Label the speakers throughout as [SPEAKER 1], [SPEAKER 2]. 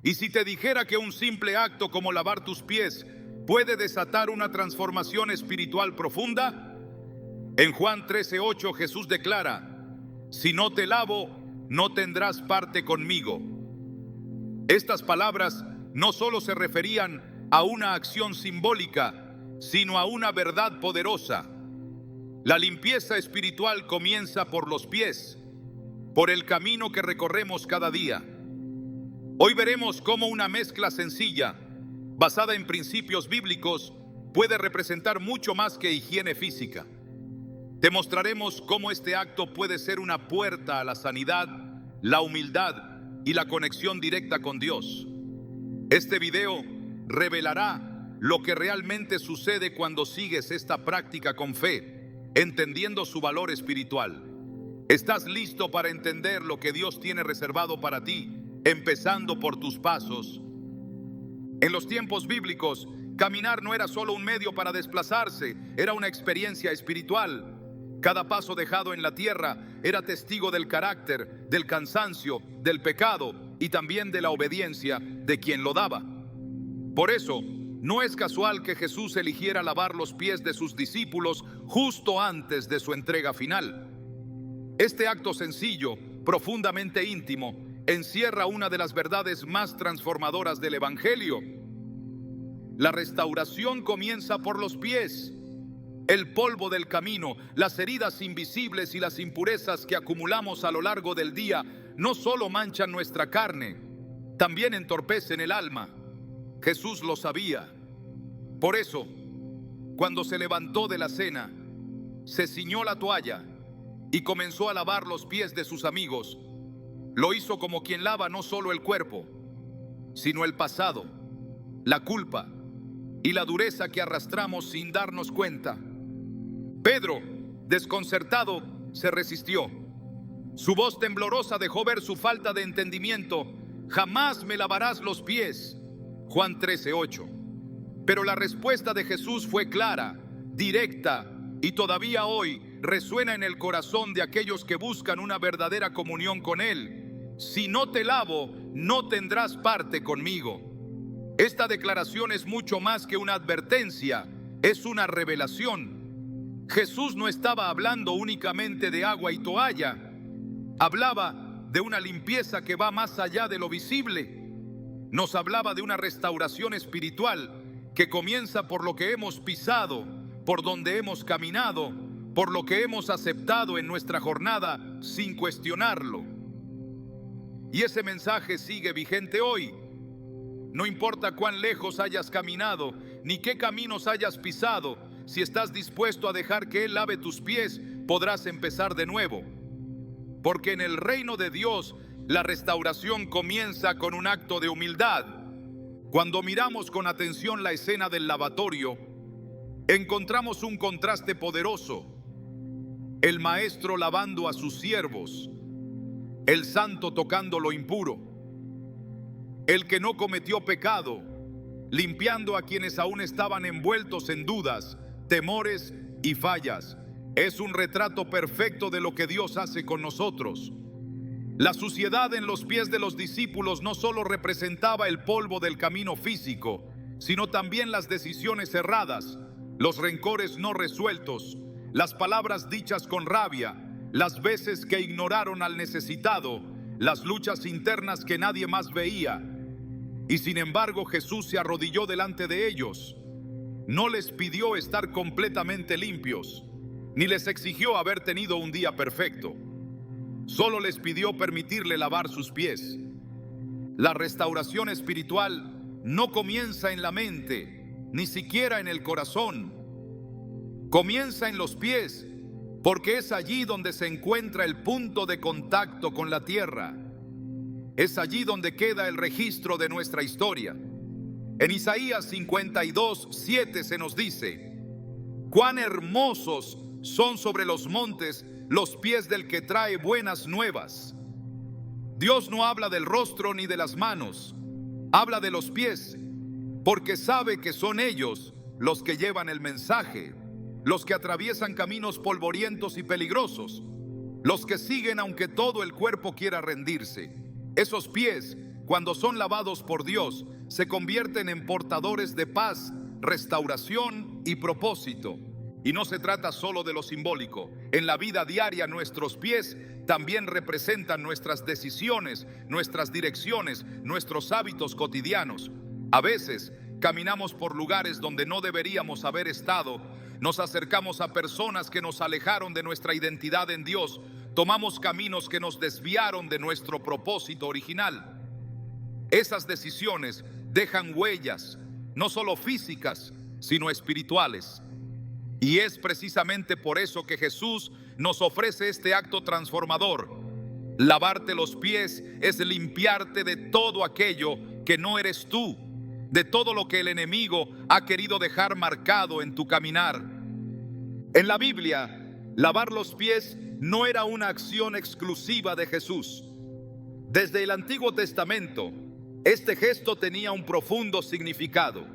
[SPEAKER 1] Y si te dijera que un simple acto como lavar tus pies puede desatar una transformación espiritual profunda, en Juan 13:8 Jesús declara: si no te lavo, no tendrás parte conmigo. Estas palabras no solo se referían a una acción simbólica, sino a una verdad poderosa. La limpieza espiritual comienza por los pies, por el camino que recorremos cada día. Hoy veremos cómo una mezcla sencilla, basada en principios bíblicos, puede representar mucho más que higiene física. Te mostraremos cómo este acto puede ser una puerta a la sanidad, la humildad y la conexión directa con Dios. Este video revelará lo que realmente sucede cuando sigues esta práctica con fe, entendiendo su valor espiritual. ¿Estás listo para entender lo que Dios tiene reservado para ti, empezando por tus pasos? En los tiempos bíblicos, caminar no era solo un medio para desplazarse, era una experiencia espiritual. Cada paso dejado en la tierra era testigo del carácter, del cansancio, del pecado y también de la obediencia de quien lo daba. Por eso, no es casual que Jesús eligiera lavar los pies de sus discípulos justo antes de su entrega final. Este acto sencillo, profundamente íntimo, encierra una de las verdades más transformadoras del Evangelio. La restauración comienza por los pies. El polvo del camino, las heridas invisibles y las impurezas que acumulamos a lo largo del día no solo manchan nuestra carne, también entorpecen el alma. Jesús lo sabía. Por eso, cuando se levantó de la cena, se ciñó la toalla y comenzó a lavar los pies de sus amigos. Lo hizo como quien lava no solo el cuerpo, sino el pasado, la culpa y la dureza que arrastramos sin darnos cuenta. Pedro, desconcertado, se resistió. Su voz temblorosa dejó ver su falta de entendimiento. Jamás me lavarás los pies. Juan 13:8. Pero la respuesta de Jesús fue clara, directa y todavía hoy resuena en el corazón de aquellos que buscan una verdadera comunión con Él. Si no te lavo, no tendrás parte conmigo. Esta declaración es mucho más que una advertencia, es una revelación. Jesús no estaba hablando únicamente de agua y toalla, hablaba de una limpieza que va más allá de lo visible. Nos hablaba de una restauración espiritual que comienza por lo que hemos pisado, por donde hemos caminado, por lo que hemos aceptado en nuestra jornada sin cuestionarlo. Y ese mensaje sigue vigente hoy. No importa cuán lejos hayas caminado, ni qué caminos hayas pisado, si estás dispuesto a dejar que Él lave tus pies, podrás empezar de nuevo. Porque en el reino de Dios, la restauración comienza con un acto de humildad. Cuando miramos con atención la escena del lavatorio, encontramos un contraste poderoso. El maestro lavando a sus siervos, el santo tocando lo impuro, el que no cometió pecado, limpiando a quienes aún estaban envueltos en dudas, temores y fallas. Es un retrato perfecto de lo que Dios hace con nosotros. La suciedad en los pies de los discípulos no solo representaba el polvo del camino físico, sino también las decisiones erradas, los rencores no resueltos, las palabras dichas con rabia, las veces que ignoraron al necesitado, las luchas internas que nadie más veía. Y sin embargo, Jesús se arrodilló delante de ellos. No les pidió estar completamente limpios, ni les exigió haber tenido un día perfecto. Solo les pidió permitirle lavar sus pies. La restauración espiritual no comienza en la mente, ni siquiera en el corazón. Comienza en los pies, porque es allí donde se encuentra el punto de contacto con la tierra. Es allí donde queda el registro de nuestra historia. En Isaías 52:7 se nos dice: cuán hermosos son sobre los montes los pies del que trae buenas nuevas. Dios no habla del rostro ni de las manos, habla de los pies, porque sabe que son ellos los que llevan el mensaje, los que atraviesan caminos polvorientos y peligrosos, los que siguen aunque todo el cuerpo quiera rendirse. Esos pies cuando son lavados por Dios, se convierten en portadores de paz, restauración y propósito. Y no se trata solo de lo simbólico. En la vida diaria, nuestros pies también representan nuestras decisiones, nuestras direcciones, nuestros hábitos cotidianos. A veces caminamos por lugares donde no deberíamos haber estado, nos acercamos a personas que nos alejaron de nuestra identidad en Dios, tomamos caminos que nos desviaron de nuestro propósito original. Esas decisiones dejan huellas, no solo físicas, sino espirituales. Y es precisamente por eso que Jesús nos ofrece este acto transformador. Lavarte los pies es limpiarte de todo aquello que no eres tú, de todo lo que el enemigo ha querido dejar marcado en tu caminar. En la Biblia, lavar los pies no era una acción exclusiva de Jesús. Desde el Antiguo Testamento, este gesto tenía un profundo significado.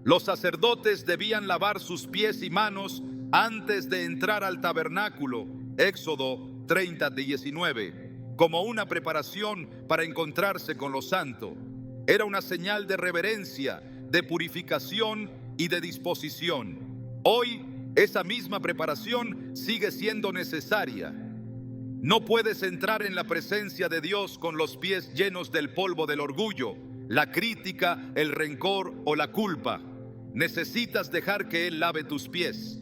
[SPEAKER 1] Los sacerdotes debían lavar sus pies y manos antes de entrar al tabernáculo, Éxodo 30:19, como una preparación para encontrarse con lo santo. Era una señal de reverencia, de purificación y de disposición. Hoy, esa misma preparación sigue siendo necesaria. No puedes entrar en la presencia de Dios con los pies llenos del polvo del orgullo, la crítica, el rencor o la culpa. Necesitas dejar que Él lave tus pies.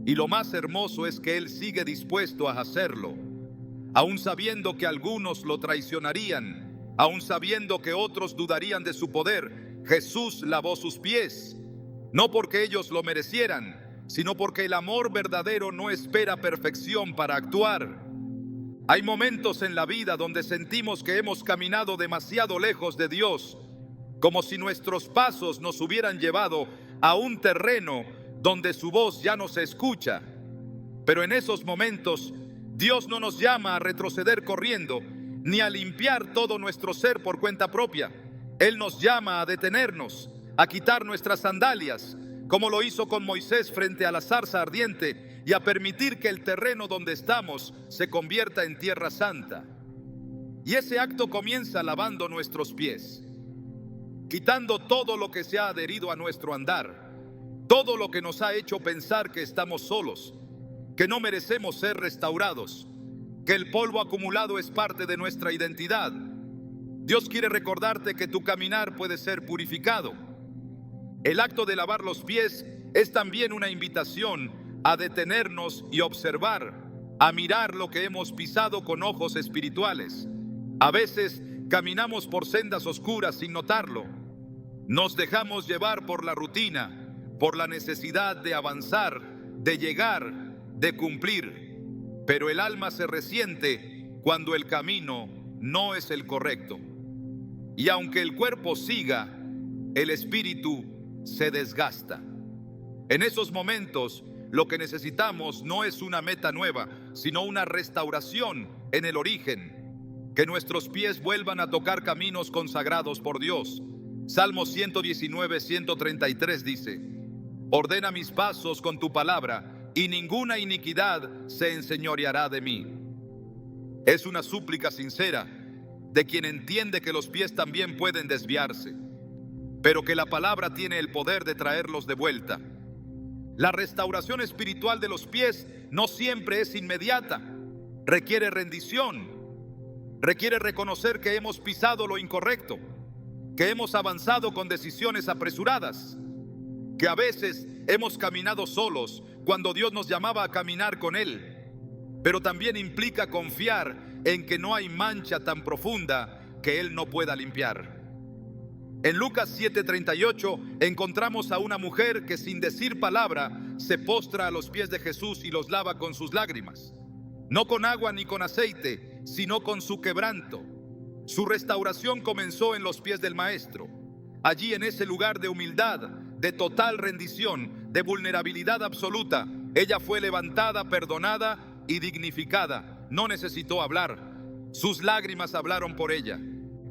[SPEAKER 1] Y lo más hermoso es que Él sigue dispuesto a hacerlo. Aún sabiendo que algunos lo traicionarían, aún sabiendo que otros dudarían de su poder, Jesús lavó sus pies. No porque ellos lo merecieran, sino porque el amor verdadero no espera perfección para actuar. Hay momentos en la vida donde sentimos que hemos caminado demasiado lejos de Dios, como si nuestros pasos nos hubieran llevado a un terreno donde su voz ya no se escucha. Pero en esos momentos, Dios no nos llama a retroceder corriendo, ni a limpiar todo nuestro ser por cuenta propia. Él nos llama a detenernos, a quitar nuestras sandalias, como lo hizo con Moisés frente a la zarza ardiente, y a permitir que el terreno donde estamos se convierta en tierra santa. Y ese acto comienza lavando nuestros pies, quitando todo lo que se ha adherido a nuestro andar, todo lo que nos ha hecho pensar que estamos solos, que no merecemos ser restaurados, que el polvo acumulado es parte de nuestra identidad. Dios quiere recordarte que tu caminar puede ser purificado. El acto de lavar los pies es también una invitación a detenernos y observar, a mirar lo que hemos pisado con ojos espirituales. A veces caminamos por sendas oscuras sin notarlo. Nos dejamos llevar por la rutina, por la necesidad de avanzar, de llegar, de cumplir. Pero el alma se resiente cuando el camino no es el correcto. Y aunque el cuerpo siga, el espíritu se desgasta. En esos momentos, lo que necesitamos no es una meta nueva, sino una restauración en el origen. Que nuestros pies vuelvan a tocar caminos consagrados por Dios. Salmo 119:133 dice: ordena mis pasos con tu palabra, y ninguna iniquidad se enseñoreará de mí. Es una súplica sincera de quien entiende que los pies también pueden desviarse, pero que la palabra tiene el poder de traerlos de vuelta. La restauración espiritual de los pies no siempre es inmediata. Requiere rendición, requiere reconocer que hemos pisado lo incorrecto, que hemos avanzado con decisiones apresuradas, que a veces hemos caminado solos cuando Dios nos llamaba a caminar con Él. Pero también implica confiar en que no hay mancha tan profunda que Él no pueda limpiar. En Lucas 7:38 encontramos a una mujer que sin decir palabra se postra a los pies de Jesús y los lava con sus lágrimas. No con agua ni con aceite, sino con su quebranto. Su restauración comenzó en los pies del Maestro. Allí, en ese lugar de humildad, de total rendición, de vulnerabilidad absoluta, ella fue levantada, perdonada y dignificada. No necesitó hablar. Sus lágrimas hablaron por ella.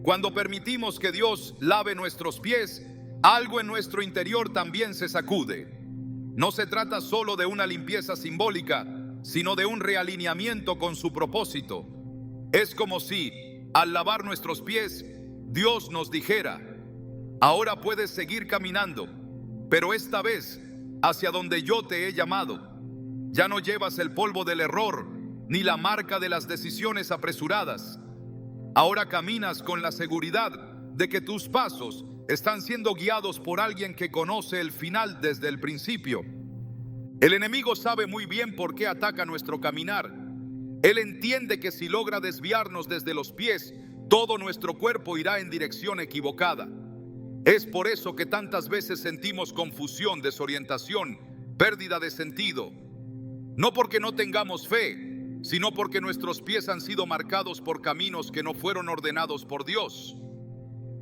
[SPEAKER 1] Cuando permitimos que Dios lave nuestros pies, algo en nuestro interior también se sacude. No se trata solo de una limpieza simbólica, sino de un realineamiento con su propósito. Es como si, al lavar nuestros pies, Dios nos dijera: ahora puedes seguir caminando, pero esta vez hacia donde yo te he llamado. Ya no llevas el polvo del error ni la marca de las decisiones apresuradas. Ahora caminas con la seguridad de que tus pasos están siendo guiados por alguien que conoce el final desde el principio. El enemigo sabe muy bien por qué ataca nuestro caminar. Él entiende que si logra desviarnos desde los pies, todo nuestro cuerpo irá en dirección equivocada. Es por eso que tantas veces sentimos confusión, desorientación, pérdida de sentido. No porque no tengamos fe, sino porque nuestros pies han sido marcados por caminos que no fueron ordenados por Dios.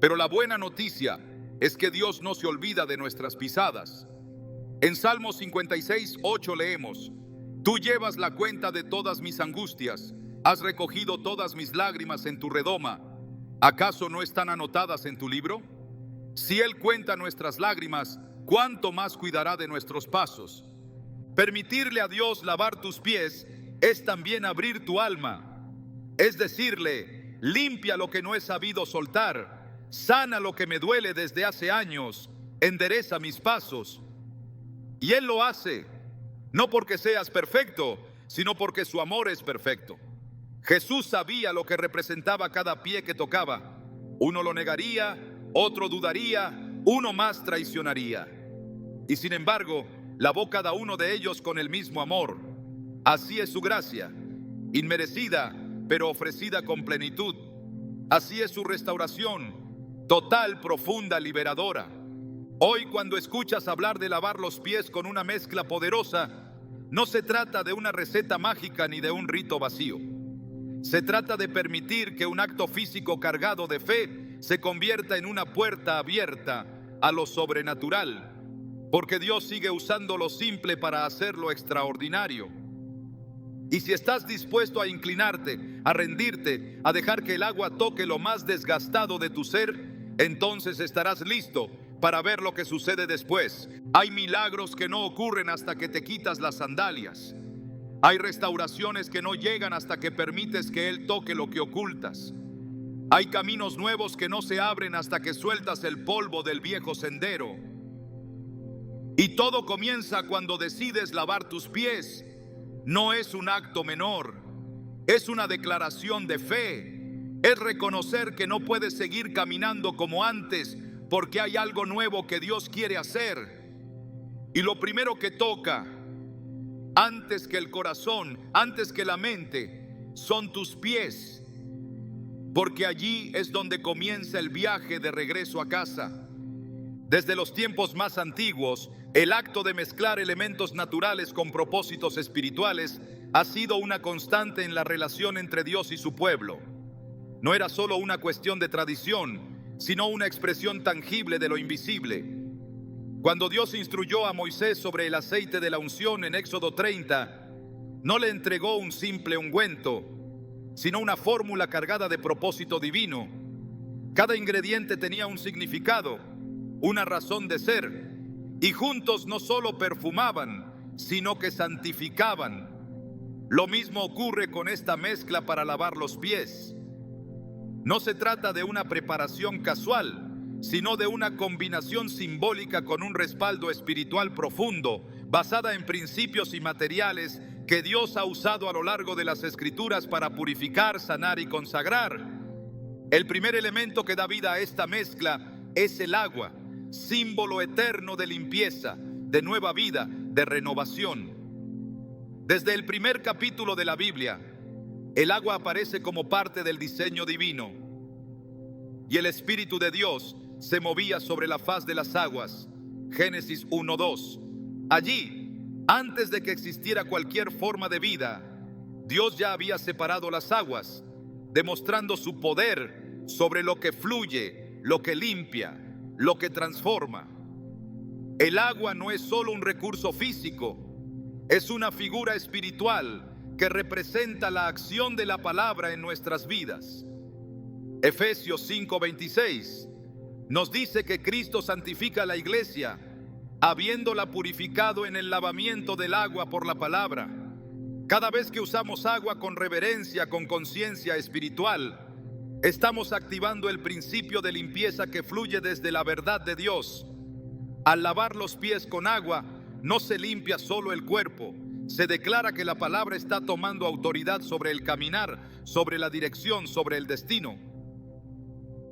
[SPEAKER 1] Pero la buena noticia es que Dios no se olvida de nuestras pisadas. En Salmos 56:8 leemos: Tú llevas la cuenta de todas mis angustias, has recogido todas mis lágrimas en tu redoma. ¿Acaso no están anotadas en tu libro? Si Él cuenta nuestras lágrimas, ¿cuánto más cuidará de nuestros pasos? Permitirle a Dios lavar tus pies es también abrir tu alma. Es decirle: limpia lo que no he sabido soltar, sana lo que me duele desde hace años, endereza mis pasos. Y Él lo hace, no porque seas perfecto, sino porque su amor es perfecto. Jesús sabía lo que representaba cada pie que tocaba. Uno lo negaría, otro dudaría, uno más traicionaría. Y sin embargo, lavó cada uno de ellos con el mismo amor. Así es su gracia, inmerecida, pero ofrecida con plenitud. Así es su restauración, total, profunda, liberadora. Hoy, cuando escuchas hablar de lavar los pies con una mezcla poderosa, no se trata de una receta mágica ni de un rito vacío. Se trata de permitir que un acto físico cargado de fe se convierta en una puerta abierta a lo sobrenatural, porque Dios sigue usando lo simple para hacer lo extraordinario. Y si estás dispuesto a inclinarte, a rendirte, a dejar que el agua toque lo más desgastado de tu ser, entonces estarás listo para ver lo que sucede después. Hay milagros que no ocurren hasta que te quitas las sandalias. Hay restauraciones que no llegan hasta que permites que Él toque lo que ocultas. Hay caminos nuevos que no se abren hasta que sueltas el polvo del viejo sendero. Y todo comienza cuando decides lavar tus pies. No es un acto menor, es una declaración de fe. Es reconocer que no puedes seguir caminando como antes, porque hay algo nuevo que Dios quiere hacer. Y lo primero que toca, antes que el corazón, antes que la mente, son tus pies, porque allí es donde comienza el viaje de regreso a casa. Desde los tiempos más antiguos, el acto de mezclar elementos naturales con propósitos espirituales ha sido una constante en la relación entre Dios y su pueblo. No era solo una cuestión de tradición, sino una expresión tangible de lo invisible. Cuando Dios instruyó a Moisés sobre el aceite de la unción en Éxodo 30, no le entregó un simple ungüento, sino una fórmula cargada de propósito divino. Cada ingrediente tenía un significado, una razón de ser, y juntos no solo perfumaban, sino que santificaban. Lo mismo ocurre con esta mezcla para lavar los pies. No se trata de una preparación casual, sino de una combinación simbólica con un respaldo espiritual profundo, basada en principios y materiales que Dios ha usado a lo largo de las Escrituras para purificar, sanar y consagrar. El primer elemento que da vida a esta mezcla es el agua, símbolo eterno de limpieza, de nueva vida, de renovación. Desde el primer capítulo de la Biblia, el agua aparece como parte del diseño divino, y el Espíritu de Dios se movía sobre la faz de las aguas. Génesis 1:2. Allí, antes de que existiera cualquier forma de vida, Dios ya había separado las aguas, demostrando su poder sobre lo que fluye, lo que limpia, lo que transforma. El agua no es solo un recurso físico, es una figura espiritual que representa la acción de la palabra en nuestras vidas. Efesios 5:26 nos dice que Cristo santifica a la iglesia, habiéndola purificado en el lavamiento del agua por la palabra. Cada vez que usamos agua con reverencia, con conciencia espiritual, Estamos activando el principio de limpieza que fluye desde la verdad de Dios. Al lavar los pies con agua, no se limpia solo el cuerpo. Se declara que la palabra está tomando autoridad sobre el caminar, sobre la dirección, sobre el destino.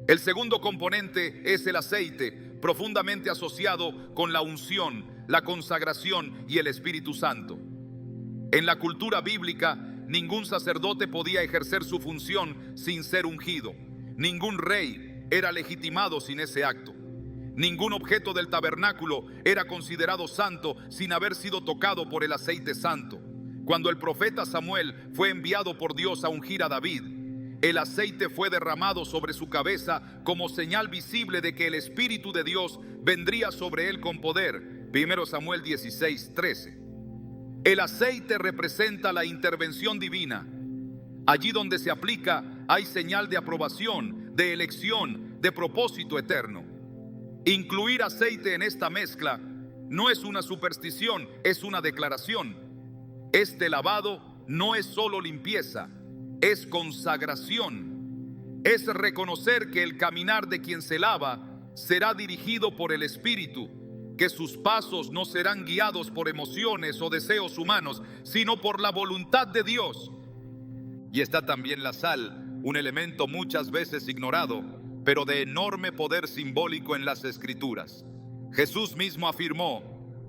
[SPEAKER 1] El segundo componente es el aceite, profundamente asociado con la unción, la consagración y el Espíritu Santo. En la cultura bíblica, ningún sacerdote podía ejercer su función sin ser ungido. Ningún rey era legitimado sin ese acto. Ningún objeto del tabernáculo era considerado santo sin haber sido tocado por el aceite santo. Cuando el profeta Samuel fue enviado por Dios a ungir a David, el aceite fue derramado sobre su cabeza como señal visible de que el Espíritu de Dios vendría sobre él con poder. 1 Samuel 16:13. El aceite representa la intervención divina. Allí donde se aplica hay señal de aprobación, de elección, de propósito eterno. Incluir aceite en esta mezcla no es una superstición, es una declaración. Este lavado no es solo limpieza, es consagración. Es reconocer que el caminar de quien se lava será dirigido por el Espíritu, que sus pasos no serán guiados por emociones o deseos humanos, sino por la voluntad de Dios. Y está también la sal, un elemento muchas veces ignorado, pero de enorme poder simbólico en las Escrituras. Jesús mismo afirmó: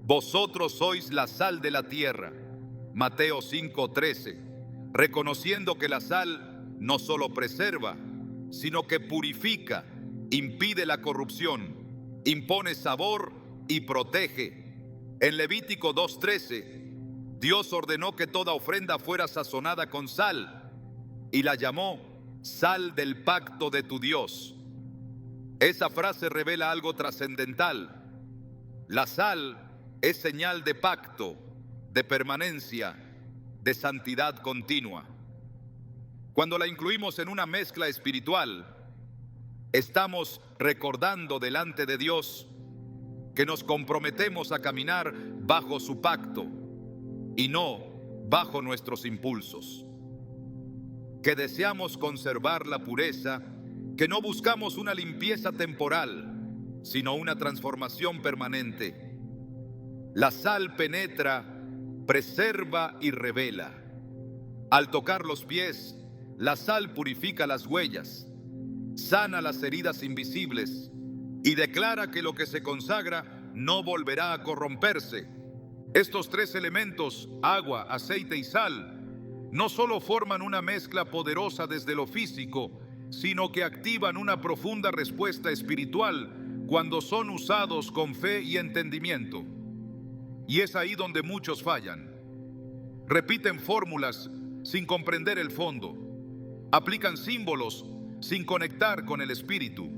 [SPEAKER 1] vosotros sois la sal de la tierra. Mateo 5:13, reconociendo que la sal no solo preserva, sino que purifica, impide la corrupción, impone sabor y protege. En Levítico 2:13, Dios ordenó que toda ofrenda fuera sazonada con sal y la llamó sal del pacto de tu Dios. Esa frase revela algo trascendental. La sal es señal de pacto, de permanencia, de santidad continua. Cuando la incluimos en una mezcla espiritual, estamos recordando delante de Dios que nos comprometemos a caminar bajo su pacto y no bajo nuestros impulsos, que deseamos conservar la pureza, que no buscamos una limpieza temporal, sino una transformación permanente. La sal penetra, preserva y revela. Al tocar los pies, la sal purifica las huellas, sana las heridas invisibles y declara que lo que se consagra no volverá a corromperse. Estos tres elementos, agua, aceite y sal, no solo forman una mezcla poderosa desde lo físico, sino que activan una profunda respuesta espiritual cuando son usados con fe y entendimiento. Y es ahí donde muchos fallan. Repiten fórmulas sin comprender el fondo. Aplican símbolos sin conectar con el espíritu.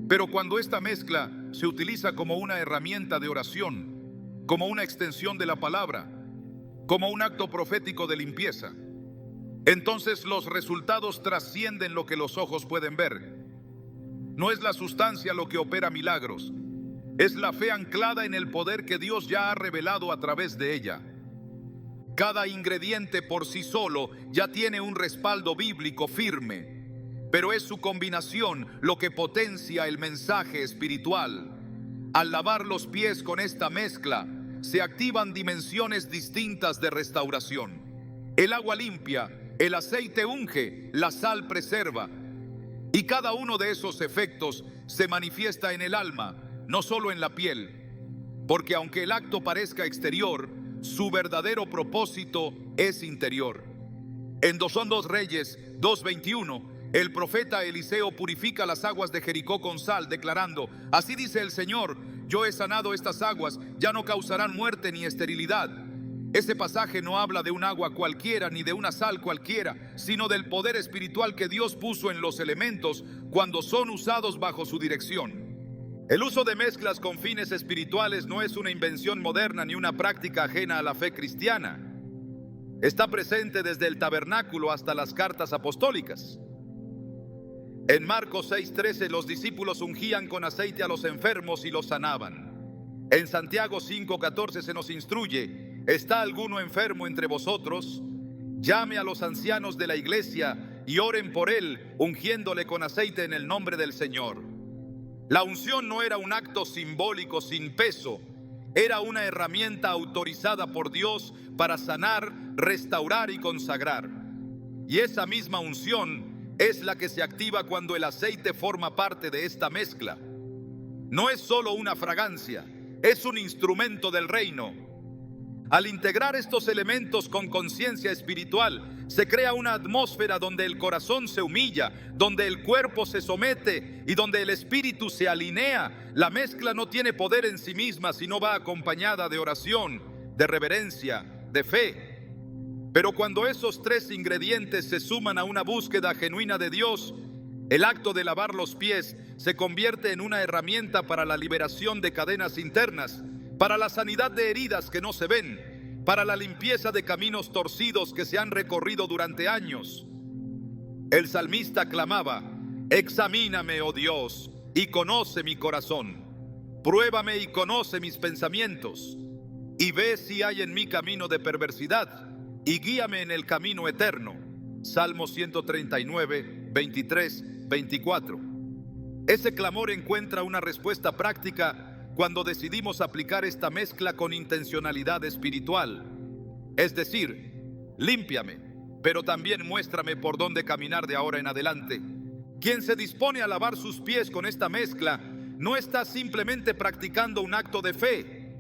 [SPEAKER 1] Pero cuando esta mezcla se utiliza como una herramienta de oración, como una extensión de la palabra, como un acto profético de limpieza, entonces los resultados trascienden lo que los ojos pueden ver. No es la sustancia lo que opera milagros, es la fe anclada en el poder que Dios ya ha revelado a través de ella. Cada ingrediente por sí solo ya tiene un respaldo bíblico firme, pero es su combinación lo que potencia el mensaje espiritual. Al lavar los pies con esta mezcla, se activan dimensiones distintas de restauración. El agua limpia, el aceite unge, la sal preserva. Y cada uno de esos efectos se manifiesta en el alma, no solo en la piel. Porque aunque el acto parezca exterior, su verdadero propósito es interior. En 2 Reyes 2:21, el profeta Eliseo purifica las aguas de Jericó con sal, declarando: así dice el Señor, yo he sanado estas aguas, ya no causarán muerte ni esterilidad. Ese pasaje no habla de un agua cualquiera ni de una sal cualquiera, sino del poder espiritual que Dios puso en los elementos cuando son usados bajo su dirección. El uso de mezclas con fines espirituales no es una invención moderna ni una práctica ajena a la fe cristiana. Está presente desde el tabernáculo hasta las cartas apostólicas. En Marcos 6:13 los discípulos ungían con aceite a los enfermos y los sanaban. En Santiago 5:14 se nos instruye: ¿está alguno enfermo entre vosotros? Llame a los ancianos de la iglesia y oren por él, ungiéndole con aceite en el nombre del Señor. La unción no era un acto simbólico sin peso, era una herramienta autorizada por Dios para sanar, restaurar y consagrar. Y esa misma unción es la que se activa cuando el aceite forma parte de esta mezcla. No es solo una fragancia, es un instrumento del reino. Al integrar estos elementos con conciencia espiritual, se crea una atmósfera donde el corazón se humilla, donde el cuerpo se somete y donde el espíritu se alinea. La mezcla no tiene poder en sí misma, sino va acompañada de oración, de reverencia, de fe. Pero cuando esos tres ingredientes se suman a una búsqueda genuina de Dios, el acto de lavar los pies se convierte en una herramienta para la liberación de cadenas internas, para la sanidad de heridas que no se ven, para la limpieza de caminos torcidos que se han recorrido durante años. El salmista clamaba: examíname, oh Dios, y conoce mi corazón. Pruébame y conoce mis pensamientos, y ve si hay en mí camino de perversidad, y guíame en el camino eterno. Salmo 139, 23, 24. Ese clamor encuentra una respuesta práctica cuando decidimos aplicar esta mezcla con intencionalidad espiritual. Es decir, límpiame, pero también muéstrame por dónde caminar de ahora en adelante. Quien se dispone a lavar sus pies con esta mezcla no está simplemente practicando un acto de fe.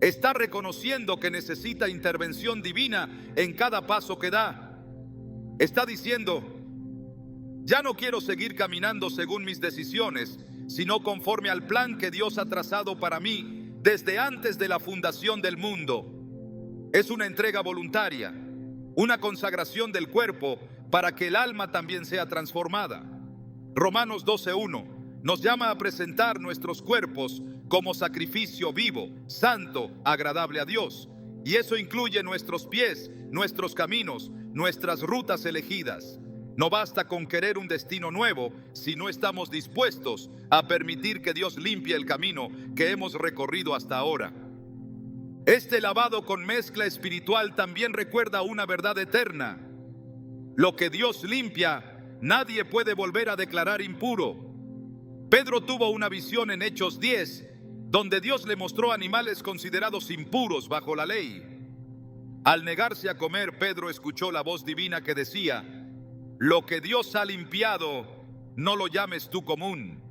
[SPEAKER 1] Está reconociendo que necesita intervención divina en cada paso que da. Está diciendo: ya no quiero seguir caminando según mis decisiones, sino conforme al plan que Dios ha trazado para mí desde antes de la fundación del mundo. Es una entrega voluntaria, una consagración del cuerpo para que el alma también sea transformada. Romanos 12:1 nos llama a presentar nuestros cuerpos como sacrificio vivo, santo, agradable a Dios. Y eso incluye nuestros pies, nuestros caminos, nuestras rutas elegidas. No basta con querer un destino nuevo si no estamos dispuestos a permitir que Dios limpie el camino que hemos recorrido hasta ahora. Este lavado con mezcla espiritual también recuerda una verdad eterna. Lo que Dios limpia, nadie puede volver a declarar impuro. Pedro tuvo una visión en Hechos 10, donde Dios le mostró animales considerados impuros bajo la ley. Al negarse a comer, Pedro escuchó la voz divina que decía: lo que Dios ha limpiado, no lo llames tú común.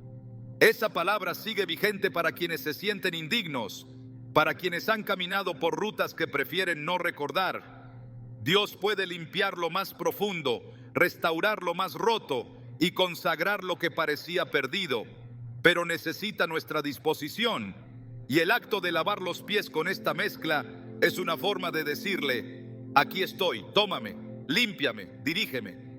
[SPEAKER 1] Esa palabra sigue vigente para quienes se sienten indignos, para quienes han caminado por rutas que prefieren no recordar. Dios puede limpiar lo más profundo, restaurar lo más roto y consagrar lo que parecía perdido, pero necesita nuestra disposición. Y el acto de lavar los pies con esta mezcla es una forma de decirle: aquí estoy, tómame, límpiame, dirígeme.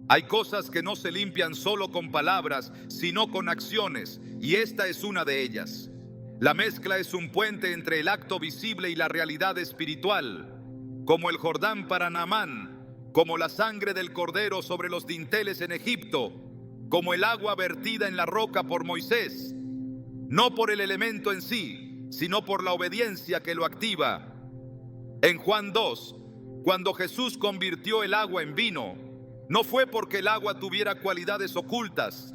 [SPEAKER 1] Hay cosas que no se limpian solo con palabras, sino con acciones, y esta es una de ellas. La mezcla es un puente entre el acto visible y la realidad espiritual, como el Jordán para Naamán, como la sangre del cordero sobre los dinteles en Egipto, como el agua vertida en la roca por Moisés, no por el elemento en sí, sino por la obediencia que lo activa. En Juan 2, cuando Jesús convirtió el agua en vino, no fue porque el agua tuviera cualidades ocultas,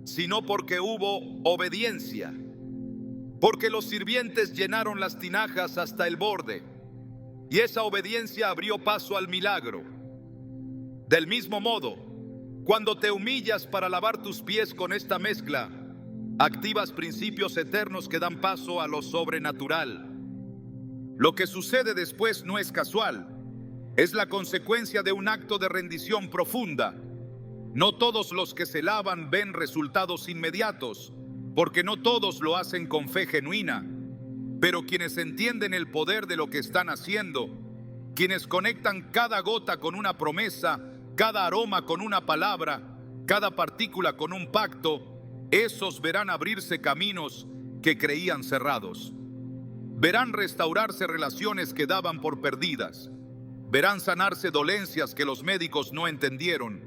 [SPEAKER 1] sino porque hubo obediencia. Porque los sirvientes llenaron las tinajas hasta el borde, y esa obediencia abrió paso al milagro. Del mismo modo, cuando te humillas para lavar tus pies con esta mezcla, activas principios eternos que dan paso a lo sobrenatural. Lo que sucede después no es casual. Es la consecuencia de un acto de rendición profunda. No todos los que se lavan ven resultados inmediatos, porque no todos lo hacen con fe genuina. Pero quienes entienden el poder de lo que están haciendo, quienes conectan cada gota con una promesa, cada aroma con una palabra, cada partícula con un pacto, esos verán abrirse caminos que creían cerrados. Verán restaurarse relaciones que daban por perdidas. Verán sanarse dolencias que los médicos no entendieron,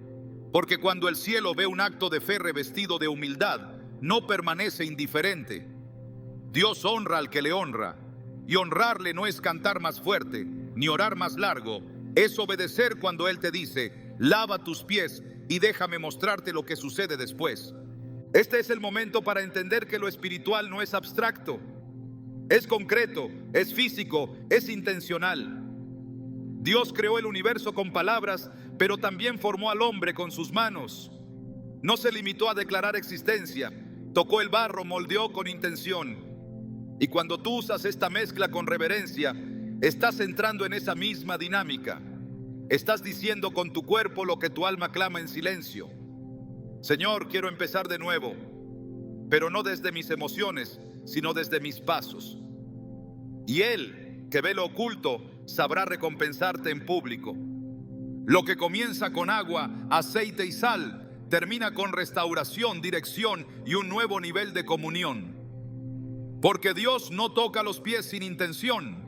[SPEAKER 1] porque cuando el cielo ve un acto de fe revestido de humildad, no permanece indiferente. Dios honra al que le honra, y honrarle no es cantar más fuerte, ni orar más largo, es obedecer cuando Él te dice: lava tus pies y déjame mostrarte lo que sucede después. Este es el momento para entender que lo espiritual no es abstracto, es concreto, es físico, es intencional. Dios creó el universo con palabras, pero también formó al hombre con sus manos. No se limitó a declarar existencia, tocó el barro, moldeó con intención. Y cuando tú usas esta mezcla con reverencia, estás entrando en esa misma dinámica. Estás diciendo con tu cuerpo lo que tu alma clama en silencio. Señor, quiero empezar de nuevo, pero no desde mis emociones, sino desde mis pasos. Y Él, que ve lo oculto, sabrá recompensarte en público. Lo que comienza con agua, aceite y sal, termina con restauración, dirección y un nuevo nivel de comunión. Porque Dios no toca los pies sin intención.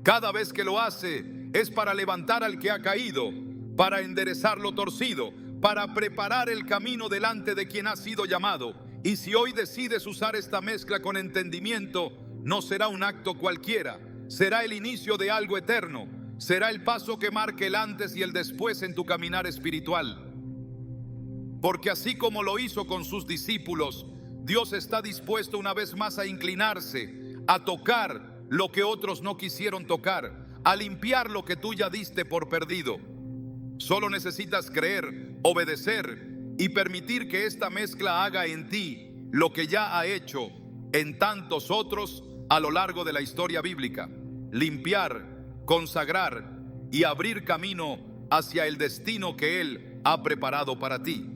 [SPEAKER 1] Cada vez que lo hace es para levantar al que ha caído, para enderezar lo torcido, para preparar el camino delante de quien ha sido llamado. Y si hoy decides usar esta mezcla con entendimiento, no será un acto cualquiera, será el inicio de algo eterno, será el paso que marque el antes y el después en tu caminar espiritual. Porque así como lo hizo con sus discípulos, Dios está dispuesto una vez más a inclinarse, a tocar lo que otros no quisieron tocar, a limpiar lo que tú ya diste por perdido. Solo necesitas creer, obedecer y permitir que esta mezcla haga en ti lo que ya ha hecho en tantos otros a lo largo de la historia bíblica. Limpiar, consagrar y abrir camino hacia el destino que Él ha preparado para ti.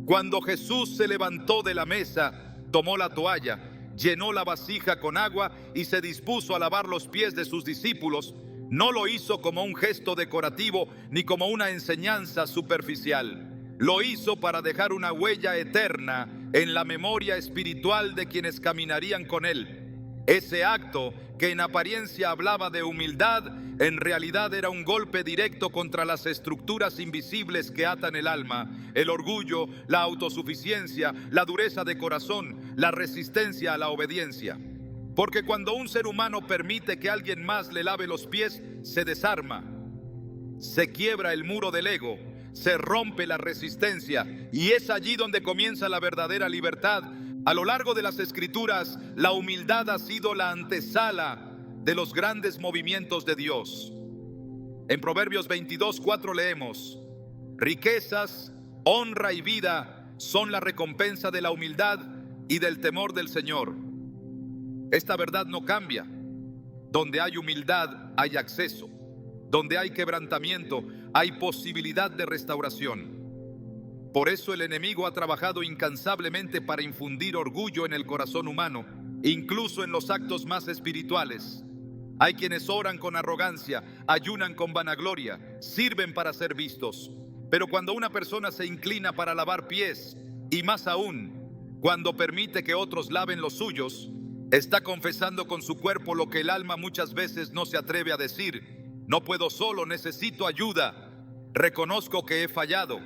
[SPEAKER 1] Cuando Jesús se levantó de la mesa, tomó la toalla, llenó la vasija con agua y se dispuso a lavar los pies de sus discípulos, no lo hizo como un gesto decorativo ni como una enseñanza superficial. Lo hizo para dejar una huella eterna en la memoria espiritual de quienes caminarían con Él. Ese acto, que en apariencia hablaba de humildad, en realidad era un golpe directo contra las estructuras invisibles que atan el alma: el orgullo, la autosuficiencia, la dureza de corazón, la resistencia a la obediencia. Porque cuando un ser humano permite que alguien más le lave los pies, se desarma, se quiebra el muro del ego, se rompe la resistencia, y es allí donde comienza la verdadera libertad. A lo largo de las Escrituras, la humildad ha sido la antesala de los grandes movimientos de Dios. En Proverbios 22:4 leemos: riquezas, honra y vida son la recompensa de la humildad y del temor del Señor. Esta verdad no cambia. Donde hay humildad hay acceso. Donde hay quebrantamiento hay posibilidad de restauración. Por eso el enemigo ha trabajado incansablemente para infundir orgullo en el corazón humano, incluso en los actos más espirituales. Hay quienes oran con arrogancia, ayunan con vanagloria, sirven para ser vistos. Pero cuando una persona se inclina para lavar pies, y más aún, cuando permite que otros laven los suyos, está confesando con su cuerpo lo que el alma muchas veces no se atreve a decir: no puedo solo, necesito ayuda, reconozco que he fallado.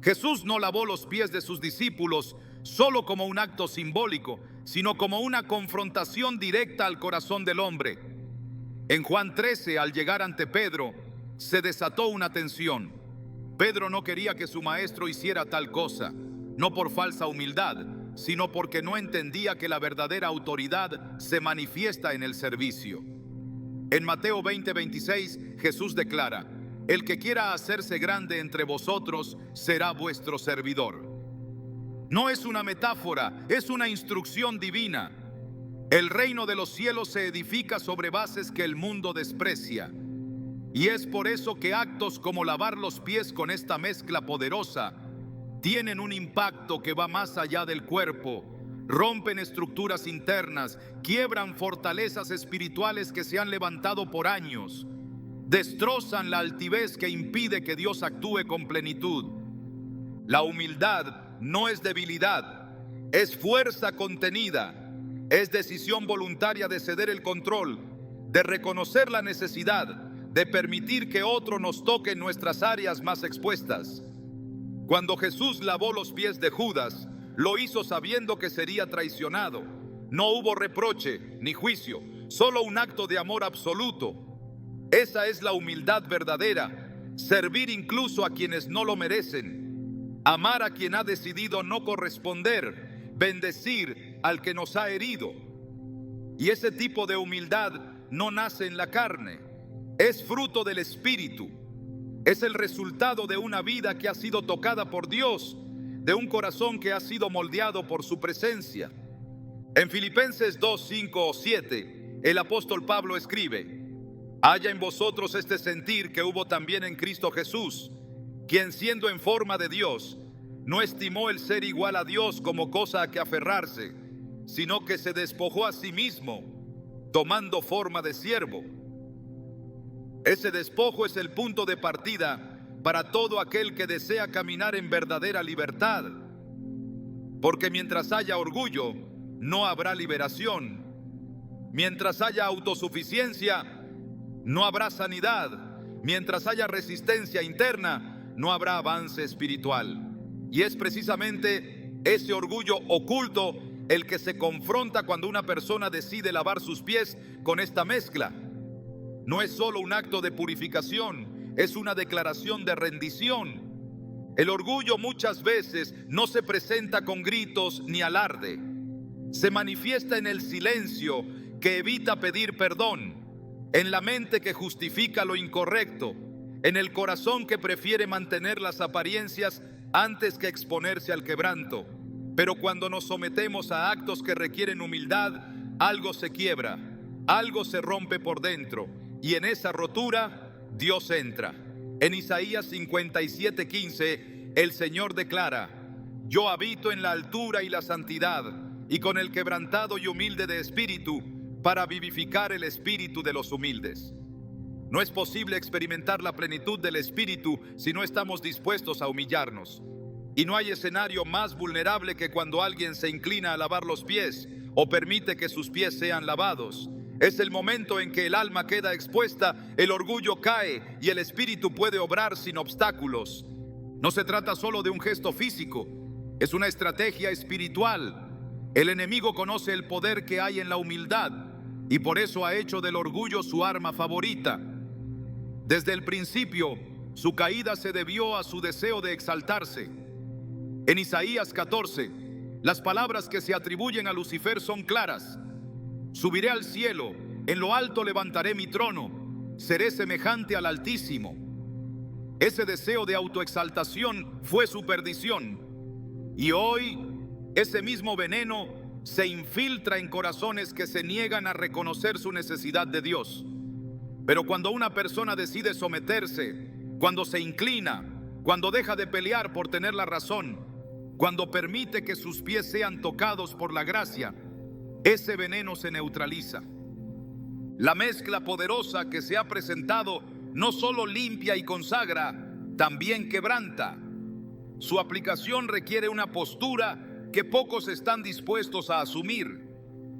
[SPEAKER 1] Jesús no lavó los pies de sus discípulos solo como un acto simbólico, sino como una confrontación directa al corazón del hombre. En Juan 13, al llegar ante Pedro, se desató una tensión. Pedro no quería que su maestro hiciera tal cosa, no por falsa humildad, sino porque no entendía que la verdadera autoridad se manifiesta en el servicio. En Mateo 20:26, Jesús declara: el que quiera hacerse grande entre vosotros será vuestro servidor. No es una metáfora, es una instrucción divina. El reino de los cielos se edifica sobre bases que el mundo desprecia. Y es por eso que actos como lavar los pies con esta mezcla poderosa tienen un impacto que va más allá del cuerpo. Rompen estructuras internas, quiebran fortalezas espirituales que se han levantado por años. Destrozan la altivez que impide que Dios actúe con plenitud. La humildad no es debilidad, es fuerza contenida, es decisión voluntaria de ceder el control, de reconocer la necesidad, de permitir que otro nos toque en nuestras áreas más expuestas. Cuando Jesús lavó los pies de Judas, lo hizo sabiendo que sería traicionado. No hubo reproche ni juicio, solo un acto de amor absoluto. Esa es la humildad verdadera. servir incluso a quienes no lo merecen, amar a quien ha decidido no corresponder, bendecir al que nos ha herido. Y ese tipo de humildad no nace en la carne, es fruto del Espíritu. Es el resultado de una vida que ha sido tocada por Dios, de un corazón que ha sido moldeado por su presencia. En Filipenses 2, 5 o 7, el apóstol Pablo escribe: haya en vosotros este sentir que hubo también en Cristo Jesús, quien siendo en forma de Dios, no estimó el ser igual a Dios como cosa a que aferrarse, sino que se despojó a sí mismo, tomando forma de siervo. Ese despojo es el punto de partida para todo aquel que desea caminar en verdadera libertad. Porque mientras haya orgullo, no habrá liberación. Mientras haya autosuficiencia, no habrá sanidad. Mientras haya resistencia interna, no habrá avance espiritual. Y es precisamente ese orgullo oculto el que se confronta cuando una persona decide lavar sus pies con esta mezcla. No es solo un acto de purificación, es una declaración de rendición. El orgullo muchas veces no se presenta con gritos ni alarde. Se manifiesta en el silencio que evita pedir perdón, en la mente que justifica lo incorrecto, en el corazón que prefiere mantener las apariencias antes que exponerse al quebranto. Pero cuando nos sometemos a actos que requieren humildad, algo se quiebra, algo se rompe por dentro. Y en esa rotura, Dios entra. En Isaías 57:15, el Señor declara: yo habito en la altura y la santidad, y con el quebrantado y humilde de espíritu, para vivificar el espíritu de los humildes. No es posible experimentar la plenitud del espíritu si no estamos dispuestos a humillarnos. Y no hay escenario más vulnerable que cuando alguien se inclina a lavar los pies o permite que sus pies sean lavados. Es el momento en que el alma queda expuesta, el orgullo cae y el espíritu puede obrar sin obstáculos. No se trata solo de un gesto físico, es una estrategia espiritual. El enemigo conoce el poder que hay en la humildad y por eso ha hecho del orgullo su arma favorita. Desde el principio, su caída se debió a su deseo de exaltarse. En Isaías 14, las palabras que se atribuyen a Lucifer son claras: subiré al cielo, en lo alto levantaré mi trono, seré semejante al Altísimo. Ese deseo de autoexaltación fue su perdición. Y hoy, ese mismo veneno se infiltra en corazones que se niegan a reconocer su necesidad de Dios. Pero cuando una persona decide someterse, cuando se inclina, cuando deja de pelear por tener la razón, cuando permite que sus pies sean tocados por la gracia, ese veneno se neutraliza. La mezcla poderosa que se ha presentado no solo limpia y consagra, también quebranta. Su aplicación requiere una postura que pocos están dispuestos a asumir.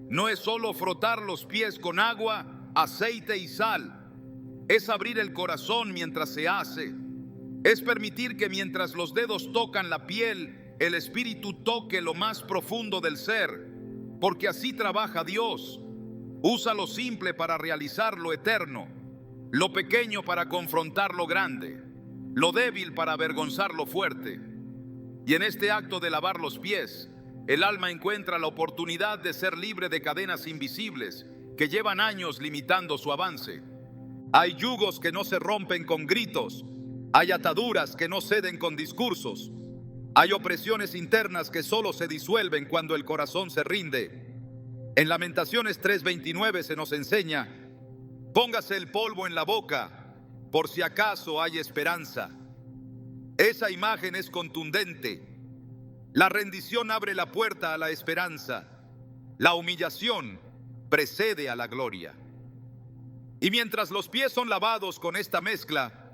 [SPEAKER 1] No es solo frotar los pies con agua, aceite y sal. Es abrir el corazón mientras se hace. Es permitir que mientras los dedos tocan la piel, el espíritu toque lo más profundo del ser. Porque así trabaja Dios. Usa lo simple para realizar lo eterno, lo pequeño para confrontar lo grande, lo débil para avergonzar lo fuerte. Y en este acto de lavar los pies, el alma encuentra la oportunidad de ser libre de cadenas invisibles que llevan años limitando su avance. Hay yugos que no se rompen con gritos, hay ataduras que no ceden con discursos. Hay opresiones internas que solo se disuelven cuando el corazón se rinde. En Lamentaciones 3:29 se nos enseña: póngase el polvo en la boca, por si acaso hay esperanza. Esa imagen es contundente. La rendición abre la puerta a la esperanza. La humillación precede a la gloria. Y mientras los pies son lavados con esta mezcla,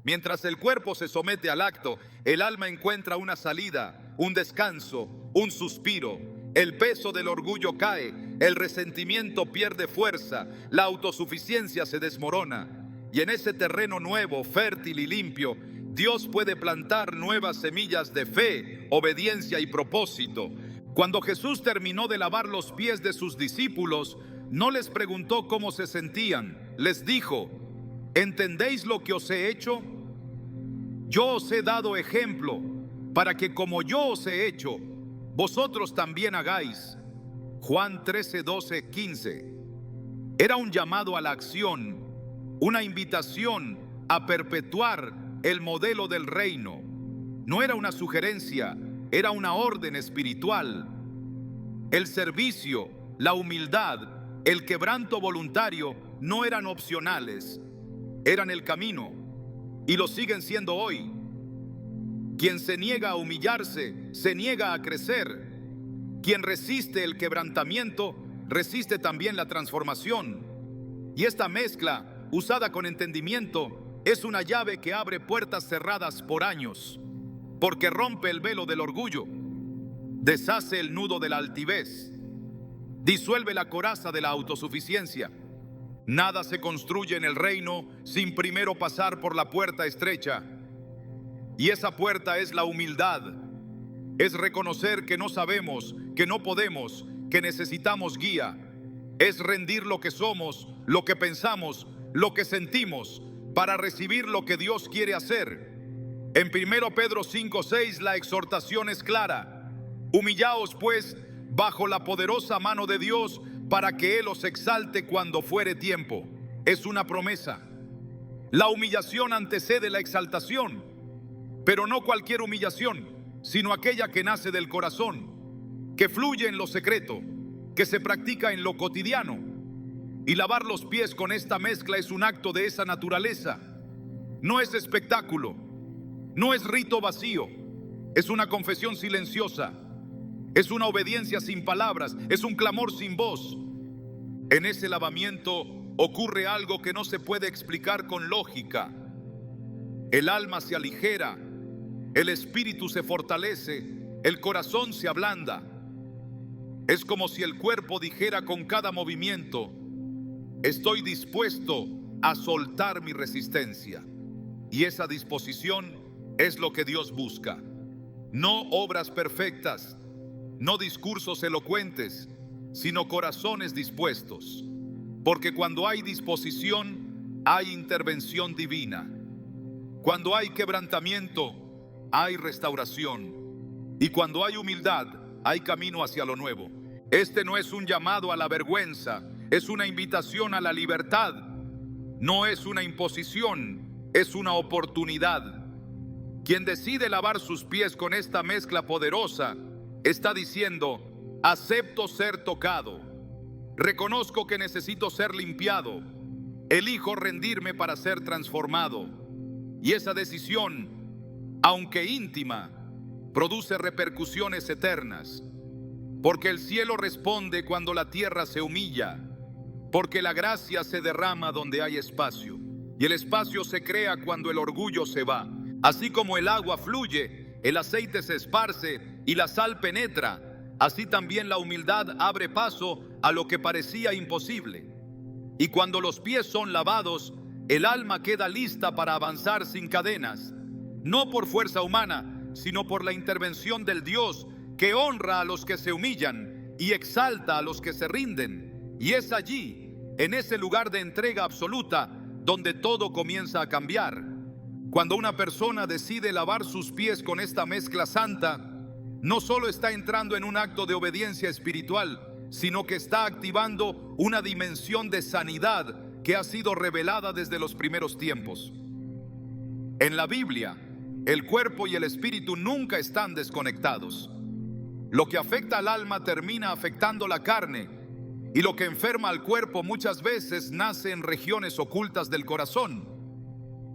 [SPEAKER 1] mientras el cuerpo se somete al acto, el alma encuentra una salida, un descanso, un suspiro. El peso del orgullo cae, el resentimiento pierde fuerza, la autosuficiencia se desmorona. Y en ese terreno nuevo, fértil y limpio, Dios puede plantar nuevas semillas de fe, obediencia y propósito. Cuando Jesús terminó de lavar los pies de sus discípulos, no les preguntó cómo se sentían. Les dijo: ¿entendéis lo que os he hecho? Yo os he dado ejemplo para que como yo os he hecho, vosotros también hagáis. Juan 13, 12, 15. Era un llamado a la acción, una invitación a perpetuar el modelo del reino. No era una sugerencia, era una orden espiritual. El servicio, la humildad, el quebranto voluntario no eran opcionales, eran el camino y lo siguen siendo hoy. Quien se niega a humillarse, se niega a crecer. Quien resiste el quebrantamiento, resiste también la transformación. Y esta mezcla, usada con entendimiento, es una llave que abre puertas cerradas por años, porque rompe el velo del orgullo, deshace el nudo de la altivez, disuelve la coraza de la autosuficiencia. Nada se construye en el reino sin primero pasar por la puerta estrecha. Y esa puerta es la humildad. Es reconocer que no sabemos, que no podemos, que necesitamos guía. Es rendir lo que somos, lo que pensamos, lo que sentimos, para recibir lo que Dios quiere hacer. En 1 Pedro 5:6 la exhortación es clara. Humillaos pues bajo la poderosa mano de Dios para que Él os exalte cuando fuere tiempo. Es una promesa. La humillación antecede la exaltación, pero no cualquier humillación, sino aquella que nace del corazón, que fluye en lo secreto, que se practica en lo cotidiano. Y lavar los pies con esta mezcla es un acto de esa naturaleza. No es espectáculo, no es rito vacío, es una confesión silenciosa, es una obediencia sin palabras, es un clamor sin voz. En ese lavamiento ocurre algo que no se puede explicar con lógica. El alma se aligera, el espíritu se fortalece, el corazón se ablanda. Es como si el cuerpo dijera con cada movimiento: estoy dispuesto a soltar mi resistencia. Y esa disposición es lo que Dios busca. No obras perfectas, no discursos elocuentes, sino corazones dispuestos. Porque cuando hay disposición, hay intervención divina. Cuando hay quebrantamiento, hay restauración. Y cuando hay humildad, hay camino hacia lo nuevo. Este no es un llamado a la vergüenza, es una invitación a la libertad. No es una imposición, es una oportunidad. Quien decide lavar sus pies con esta mezcla poderosa, está diciendo: acepto ser tocado, reconozco que necesito ser limpiado, elijo rendirme para ser transformado. Y esa decisión, aunque íntima, produce repercusiones eternas, porque el cielo responde cuando la tierra se humilla, porque la gracia se derrama donde hay espacio, y el espacio se crea cuando el orgullo se va. Así como el agua fluye, el aceite se esparce y la sal penetra, así también la humildad abre paso a lo que parecía imposible. Y cuando los pies son lavados, el alma queda lista para avanzar sin cadenas, no por fuerza humana, sino por la intervención del Dios que honra a los que se humillan y exalta a los que se rinden. Y es allí, en ese lugar de entrega absoluta, donde todo comienza a cambiar. Cuando una persona decide lavar sus pies con esta mezcla santa, no solo está entrando en un acto de obediencia espiritual, sino que está activando una dimensión de sanidad que ha sido revelada desde los primeros tiempos. En la Biblia, el cuerpo y el espíritu nunca están desconectados. Lo que afecta al alma termina afectando la carne, y lo que enferma al cuerpo muchas veces nace en regiones ocultas del corazón.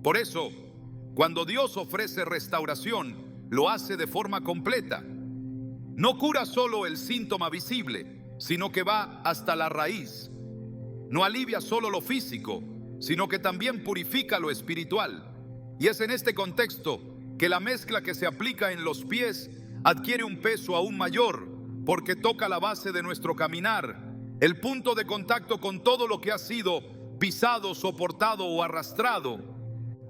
[SPEAKER 1] Por eso, cuando Dios ofrece restauración, lo hace de forma completa. No cura solo el síntoma visible, sino que va hasta la raíz. No alivia solo lo físico, sino que también purifica lo espiritual. Y es en este contexto que la mezcla que se aplica en los pies adquiere un peso aún mayor, porque toca la base de nuestro caminar, el punto de contacto con todo lo que ha sido pisado, soportado o arrastrado.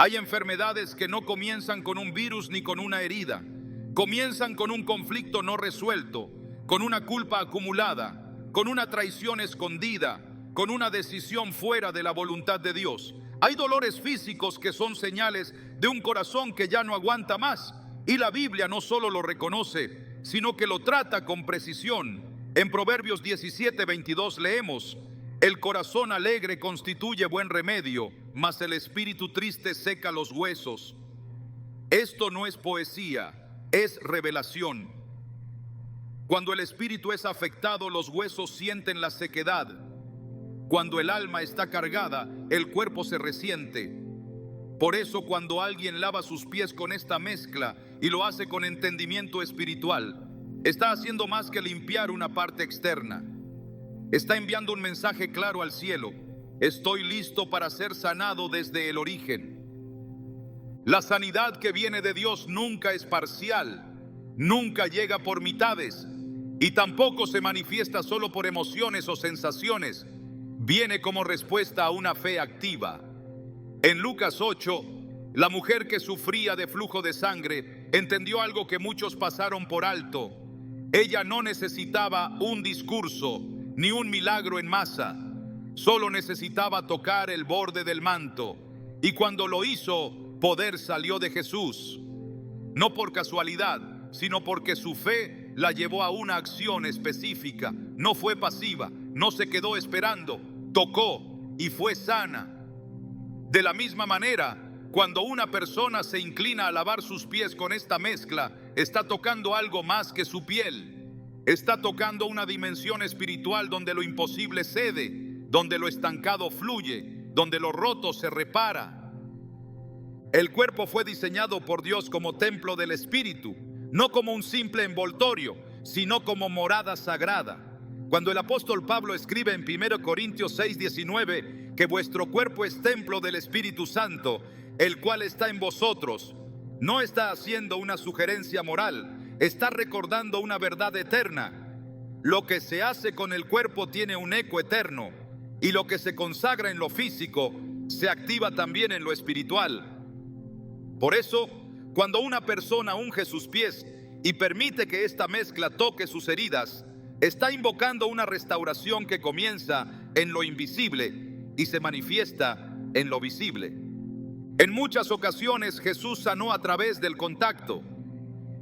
[SPEAKER 1] Hay enfermedades que no comienzan con un virus ni con una herida. Comienzan con un conflicto no resuelto, con una culpa acumulada, con una traición escondida, con una decisión fuera de la voluntad de Dios. Hay dolores físicos que son señales de un corazón que ya no aguanta más. Y la Biblia no solo lo reconoce, sino que lo trata con precisión. En Proverbios 17:22 leemos: el corazón alegre constituye buen remedio, mas el espíritu triste seca los huesos. Esto no es poesía, es revelación. Cuando el espíritu es afectado, los huesos sienten la sequedad. Cuando el alma está cargada, el cuerpo se resiente. Por eso, cuando alguien lava sus pies con esta mezcla y lo hace con entendimiento espiritual, está haciendo más que limpiar una parte externa. Está enviando un mensaje claro al cielo: estoy listo para ser sanado desde el origen. La sanidad que viene de Dios nunca es parcial, nunca llega por mitades y tampoco se manifiesta solo por emociones o sensaciones. Viene como respuesta a una fe activa. En Lucas 8, la mujer que sufría de flujo de sangre entendió algo que muchos pasaron por alto. Ella no necesitaba un discurso ni un milagro en masa, solo necesitaba tocar el borde del manto. Y cuando lo hizo, poder salió de Jesús. No por casualidad, sino porque su fe la llevó a una acción específica. No fue pasiva, no se quedó esperando, tocó y fue sana. De la misma manera, cuando una persona se inclina a lavar sus pies con esta mezcla, está tocando algo más que su piel. Está tocando una dimensión espiritual donde lo imposible cede, donde lo estancado fluye, donde lo roto se repara. El cuerpo fue diseñado por Dios como templo del Espíritu, no como un simple envoltorio, sino como morada sagrada. Cuando el apóstol Pablo escribe en 1 Corintios 6:19 que vuestro cuerpo es templo del Espíritu Santo, el cual está en vosotros, no está haciendo una sugerencia moral, está recordando una verdad eterna. Lo que se hace con el cuerpo tiene un eco eterno, y lo que se consagra en lo físico se activa también en lo espiritual. Por eso, cuando una persona unge sus pies y permite que esta mezcla toque sus heridas, está invocando una restauración que comienza en lo invisible y se manifiesta en lo visible. En muchas ocasiones Jesús sanó a través del contacto,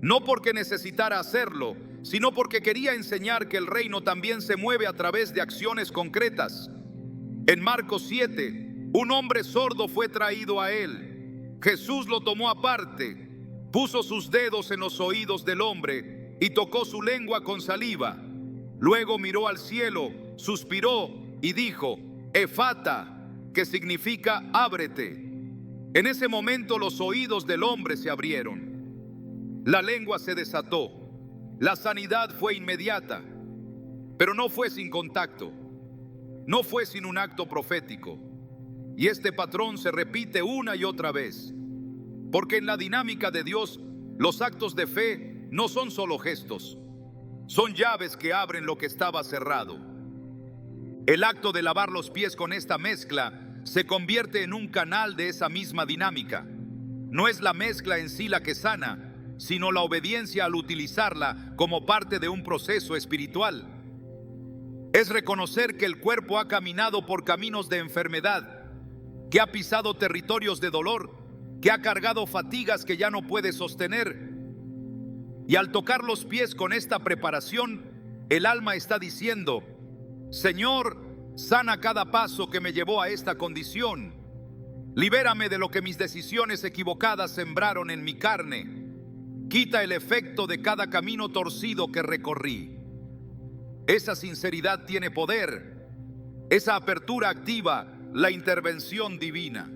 [SPEAKER 1] no porque necesitara hacerlo, sino porque quería enseñar que el reino también se mueve a través de acciones concretas. En Marcos 7, un hombre sordo fue traído a él. Jesús lo tomó aparte, puso sus dedos en los oídos del hombre y tocó su lengua con saliva. Luego miró al cielo, suspiró y dijo: Efata, que significa ábrete. En ese momento los oídos del hombre se abrieron. La lengua se desató. La sanidad fue inmediata, pero no fue sin contacto. No fue sin un acto profético. Y este patrón se repite una y otra vez. Porque en la dinámica de Dios, los actos de fe no son solo gestos. Son llaves que abren lo que estaba cerrado. El acto de lavar los pies con esta mezcla se convierte en un canal de esa misma dinámica. No es la mezcla en sí la que sana, sino la obediencia al utilizarla como parte de un proceso espiritual. Es reconocer que el cuerpo ha caminado por caminos de enfermedad, que ha pisado territorios de dolor, que ha cargado fatigas que ya no puede sostener. Y al tocar los pies con esta preparación, el alma está diciendo: Señor, sana cada paso que me llevó a esta condición. Libérame de lo que mis decisiones equivocadas sembraron en mi carne. Quita el efecto de cada camino torcido que recorrí. Esa sinceridad tiene poder. Esa apertura activa la intervención divina.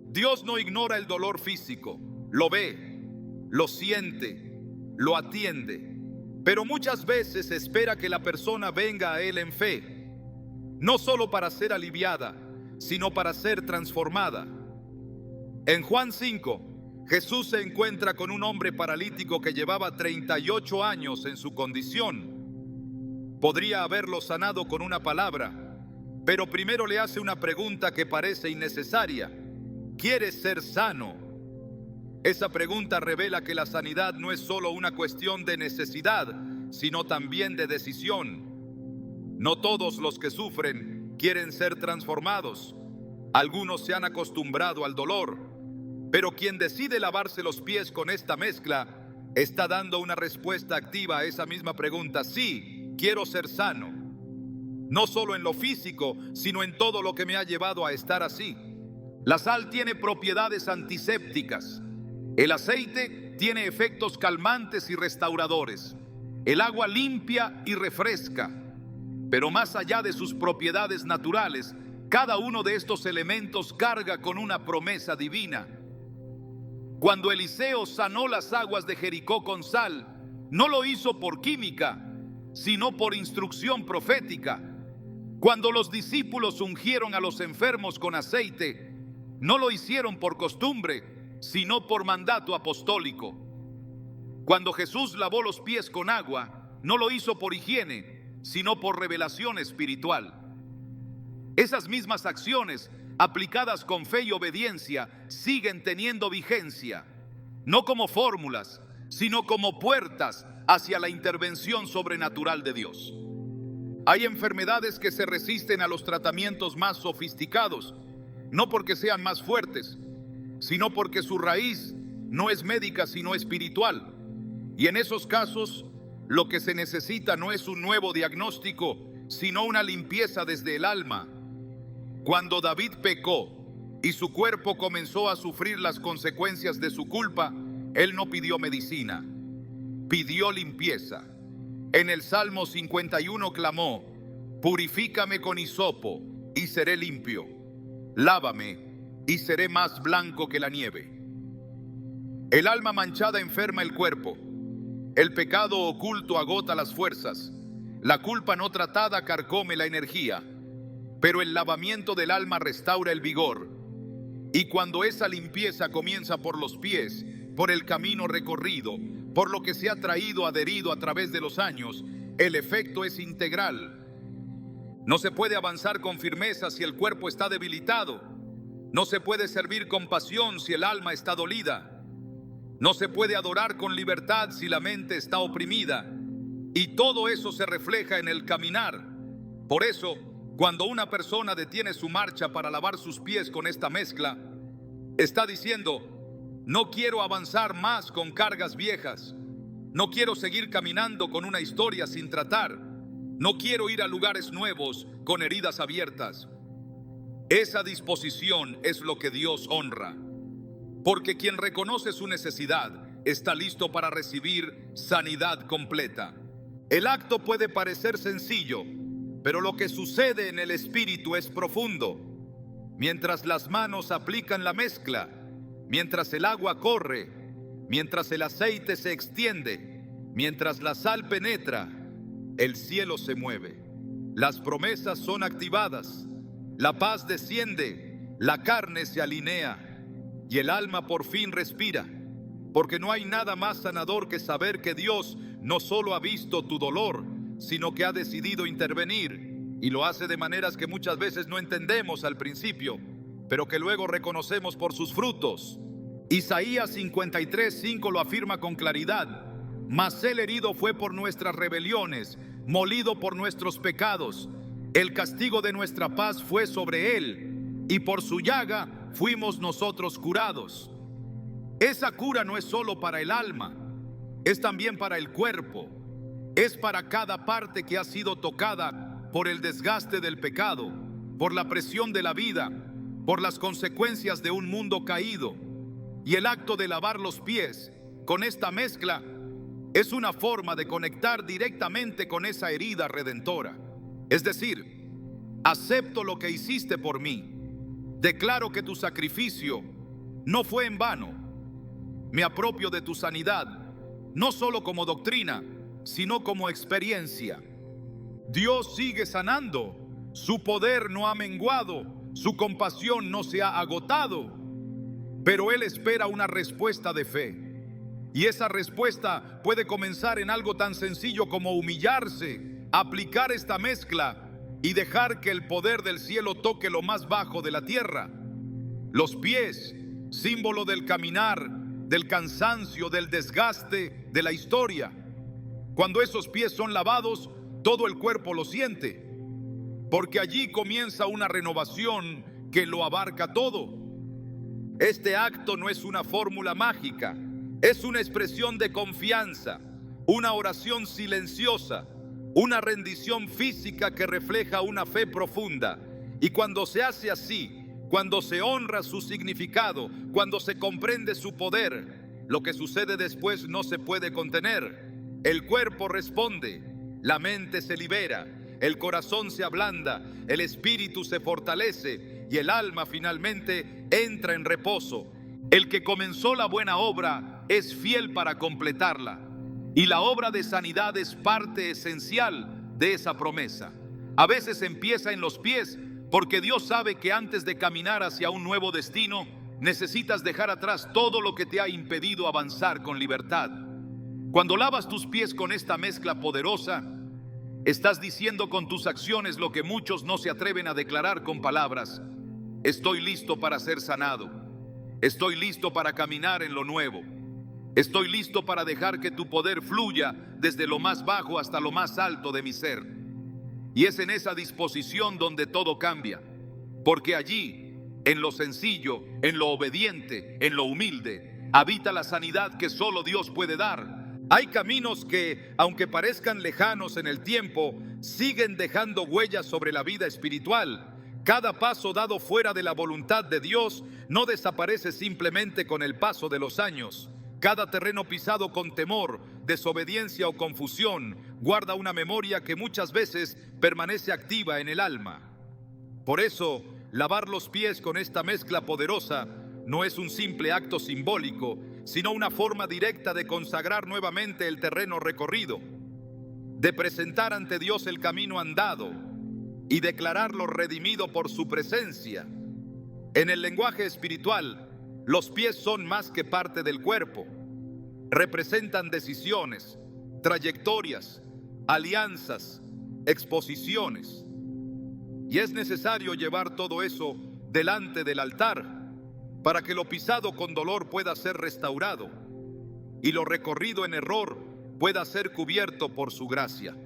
[SPEAKER 1] Dios no ignora el dolor físico, lo ve, lo siente, lo atiende, pero muchas veces espera que la persona venga a Él en fe, no solo para ser aliviada, sino para ser transformada. En Juan 5, Jesús se encuentra con un hombre paralítico que llevaba 38 años en su condición. Podría haberlo sanado con una palabra, pero primero le hace una pregunta que parece innecesaria: ¿quieres ser sano? Esa pregunta revela que la sanidad no es solo una cuestión de necesidad, sino también de decisión. No todos los que sufren quieren ser transformados. Algunos se han acostumbrado al dolor, pero quien decide lavarse los pies con esta mezcla está dando una respuesta activa a esa misma pregunta. Sí, quiero ser sano, no solo en lo físico, sino en todo lo que me ha llevado a estar así. La sal tiene propiedades antisépticas. El aceite tiene efectos calmantes y restauradores. El agua limpia y refresca. Pero más allá de sus propiedades naturales, cada uno de estos elementos carga con una promesa divina. Cuando Eliseo sanó las aguas de Jericó con sal, no lo hizo por química, sino por instrucción profética. Cuando los discípulos ungieron a los enfermos con aceite, no lo hicieron por costumbre, sino por mandato apostólico. Cuando Jesús lavó los pies con agua, no lo hizo por higiene, sino por revelación espiritual. Esas mismas acciones, aplicadas con fe y obediencia, siguen teniendo vigencia, no como fórmulas, sino como puertas hacia la intervención sobrenatural de Dios. Hay enfermedades que se resisten a los tratamientos más sofisticados, no porque sean más fuertes, sino porque su raíz no es médica sino espiritual. Y en esos casos, lo que se necesita no es un nuevo diagnóstico, sino una limpieza desde el alma. Cuando David pecó y su cuerpo comenzó a sufrir las consecuencias de su culpa, él no pidió medicina, pidió limpieza. En el Salmo 51 clamó: purifícame con hisopo y seré limpio, lávame y seré más blanco que la nieve. El alma manchada enferma el cuerpo, el pecado oculto agota las fuerzas, la culpa no tratada carcome la energía, pero el lavamiento del alma restaura el vigor. Y cuando esa limpieza comienza por los pies, por el camino recorrido, por lo que se ha traído adherido a través de los años, el efecto es integral. No se puede avanzar con firmeza si el cuerpo está debilitado. No se puede servir con pasión si el alma está dolida. No se puede adorar con libertad si la mente está oprimida. Y todo eso se refleja en el caminar. Por eso, cuando una persona detiene su marcha para lavar sus pies con esta mezcla, está diciendo: no quiero avanzar más con cargas viejas. No quiero seguir caminando con una historia sin tratar. No quiero ir a lugares nuevos con heridas abiertas. Esa disposición es lo que Dios honra. Porque quien reconoce su necesidad está listo para recibir sanidad completa. El acto puede parecer sencillo, pero lo que sucede en el espíritu es profundo. Mientras las manos aplican la mezcla, mientras el agua corre, mientras el aceite se extiende, mientras la sal penetra, el cielo se mueve. Las promesas son activadas, la paz desciende, la carne se alinea y el alma por fin respira. Porque no hay nada más sanador que saber que Dios no solo ha visto tu dolor, sino que ha decidido intervenir, y lo hace de maneras que muchas veces no entendemos al principio, pero que luego reconocemos por sus frutos. Isaías 53:5 lo afirma con claridad: mas él herido fue por nuestras rebeliones, molido por nuestros pecados. El castigo de nuestra paz fue sobre él, y por su llaga fuimos nosotros curados. Esa cura no es solo para el alma, es también para el cuerpo. Es para cada parte que ha sido tocada por el desgaste del pecado, por la presión de la vida, por las consecuencias de un mundo caído. Y el acto de lavar los pies con esta mezcla es una forma de conectar directamente con esa herida redentora. Es decir, acepto lo que hiciste por mí. Declaro que tu sacrificio no fue en vano. Me apropio de tu sanidad, no solo como doctrina, sino como experiencia. Dios sigue sanando, su poder no ha menguado, su compasión no se ha agotado, pero Él espera una respuesta de fe. Y esa respuesta puede comenzar en algo tan sencillo como humillarse, aplicar esta mezcla y dejar que el poder del cielo toque lo más bajo de la tierra. Los pies, símbolo del caminar, del cansancio, del desgaste, de la historia. Cuando esos pies son lavados, todo el cuerpo lo siente, porque allí comienza una renovación que lo abarca todo. Este acto no es una fórmula mágica, es una expresión de confianza, una oración silenciosa, una rendición física que refleja una fe profunda. Y cuando se hace así, cuando se honra su significado, cuando se comprende su poder, lo que sucede después no se puede contener. El cuerpo responde, la mente se libera, el corazón se ablanda, el espíritu se fortalece y el alma finalmente entra en reposo. El que comenzó la buena obra es fiel para completarla. Y la obra de sanidad es parte esencial de esa promesa. A veces empieza en los pies, porque Dios sabe que antes de caminar hacia un nuevo destino, necesitas dejar atrás todo lo que te ha impedido avanzar con libertad. Cuando lavas tus pies con esta mezcla poderosa, estás diciendo con tus acciones lo que muchos no se atreven a declarar con palabras. Estoy listo para ser sanado. Estoy listo para caminar en lo nuevo. Estoy listo para dejar que tu poder fluya desde lo más bajo hasta lo más alto de mi ser. Y es en esa disposición donde todo cambia, porque allí, en lo sencillo, en lo obediente, en lo humilde, habita la sanidad que solo Dios puede dar. Hay caminos que, aunque parezcan lejanos en el tiempo, siguen dejando huellas sobre la vida espiritual. Cada paso dado fuera de la voluntad de Dios no desaparece simplemente con el paso de los años. Cada terreno pisado con temor, desobediencia o confusión guarda una memoria que muchas veces permanece activa en el alma. Por eso, lavar los pies con esta mezcla poderosa no es un simple acto simbólico, sino una forma directa de consagrar nuevamente el terreno recorrido, de presentar ante Dios el camino andado y declararlo redimido por su presencia. En el lenguaje espiritual, los pies son más que parte del cuerpo. Representan decisiones, trayectorias, alianzas, exposiciones. Y es necesario llevar todo eso delante del altar para que lo pisado con dolor pueda ser restaurado y lo recorrido en error pueda ser cubierto por su gracia.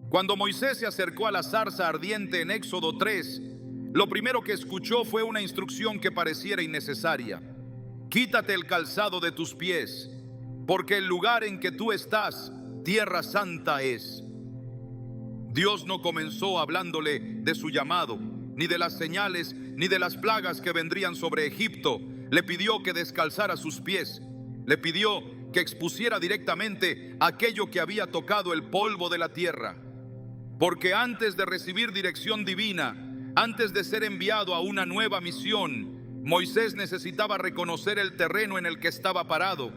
[SPEAKER 1] Cuando Moisés se acercó a la zarza ardiente en Éxodo 3, lo primero que escuchó fue una instrucción que pareciera innecesaria. Quítate el calzado de tus pies, porque el lugar en que tú estás, tierra santa es. Dios no comenzó hablándole de su llamado, ni de las señales, ni de las plagas que vendrían sobre Egipto. Le pidió que descalzara sus pies. Le pidió que expusiera directamente aquello que había tocado el polvo de la tierra. Porque antes de recibir dirección divina, antes de ser enviado a una nueva misión, Moisés necesitaba reconocer el terreno en el que estaba parado.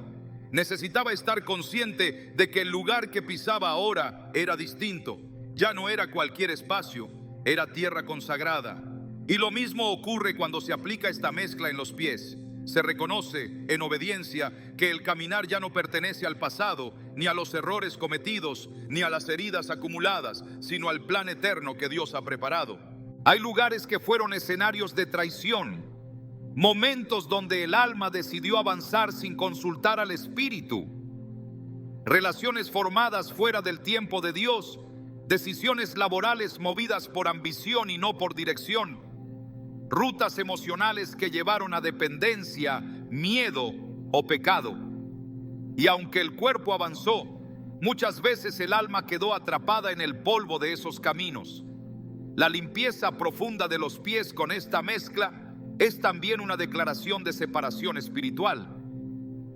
[SPEAKER 1] Necesitaba estar consciente de que el lugar que pisaba ahora era distinto. Ya no era cualquier espacio, era tierra consagrada. Y lo mismo ocurre cuando se aplica esta mezcla en los pies. Se reconoce en obediencia que el caminar ya no pertenece al pasado, ni a los errores cometidos, ni a las heridas acumuladas, sino al plan eterno que Dios ha preparado. Hay lugares que fueron escenarios de traición, momentos donde el alma decidió avanzar sin consultar al espíritu, relaciones formadas fuera del tiempo de Dios, decisiones laborales movidas por ambición y no por dirección, rutas emocionales que llevaron a dependencia, miedo o pecado. Y aunque el cuerpo avanzó, muchas veces el alma quedó atrapada en el polvo de esos caminos. La limpieza profunda de los pies con esta mezcla es también una declaración de separación espiritual.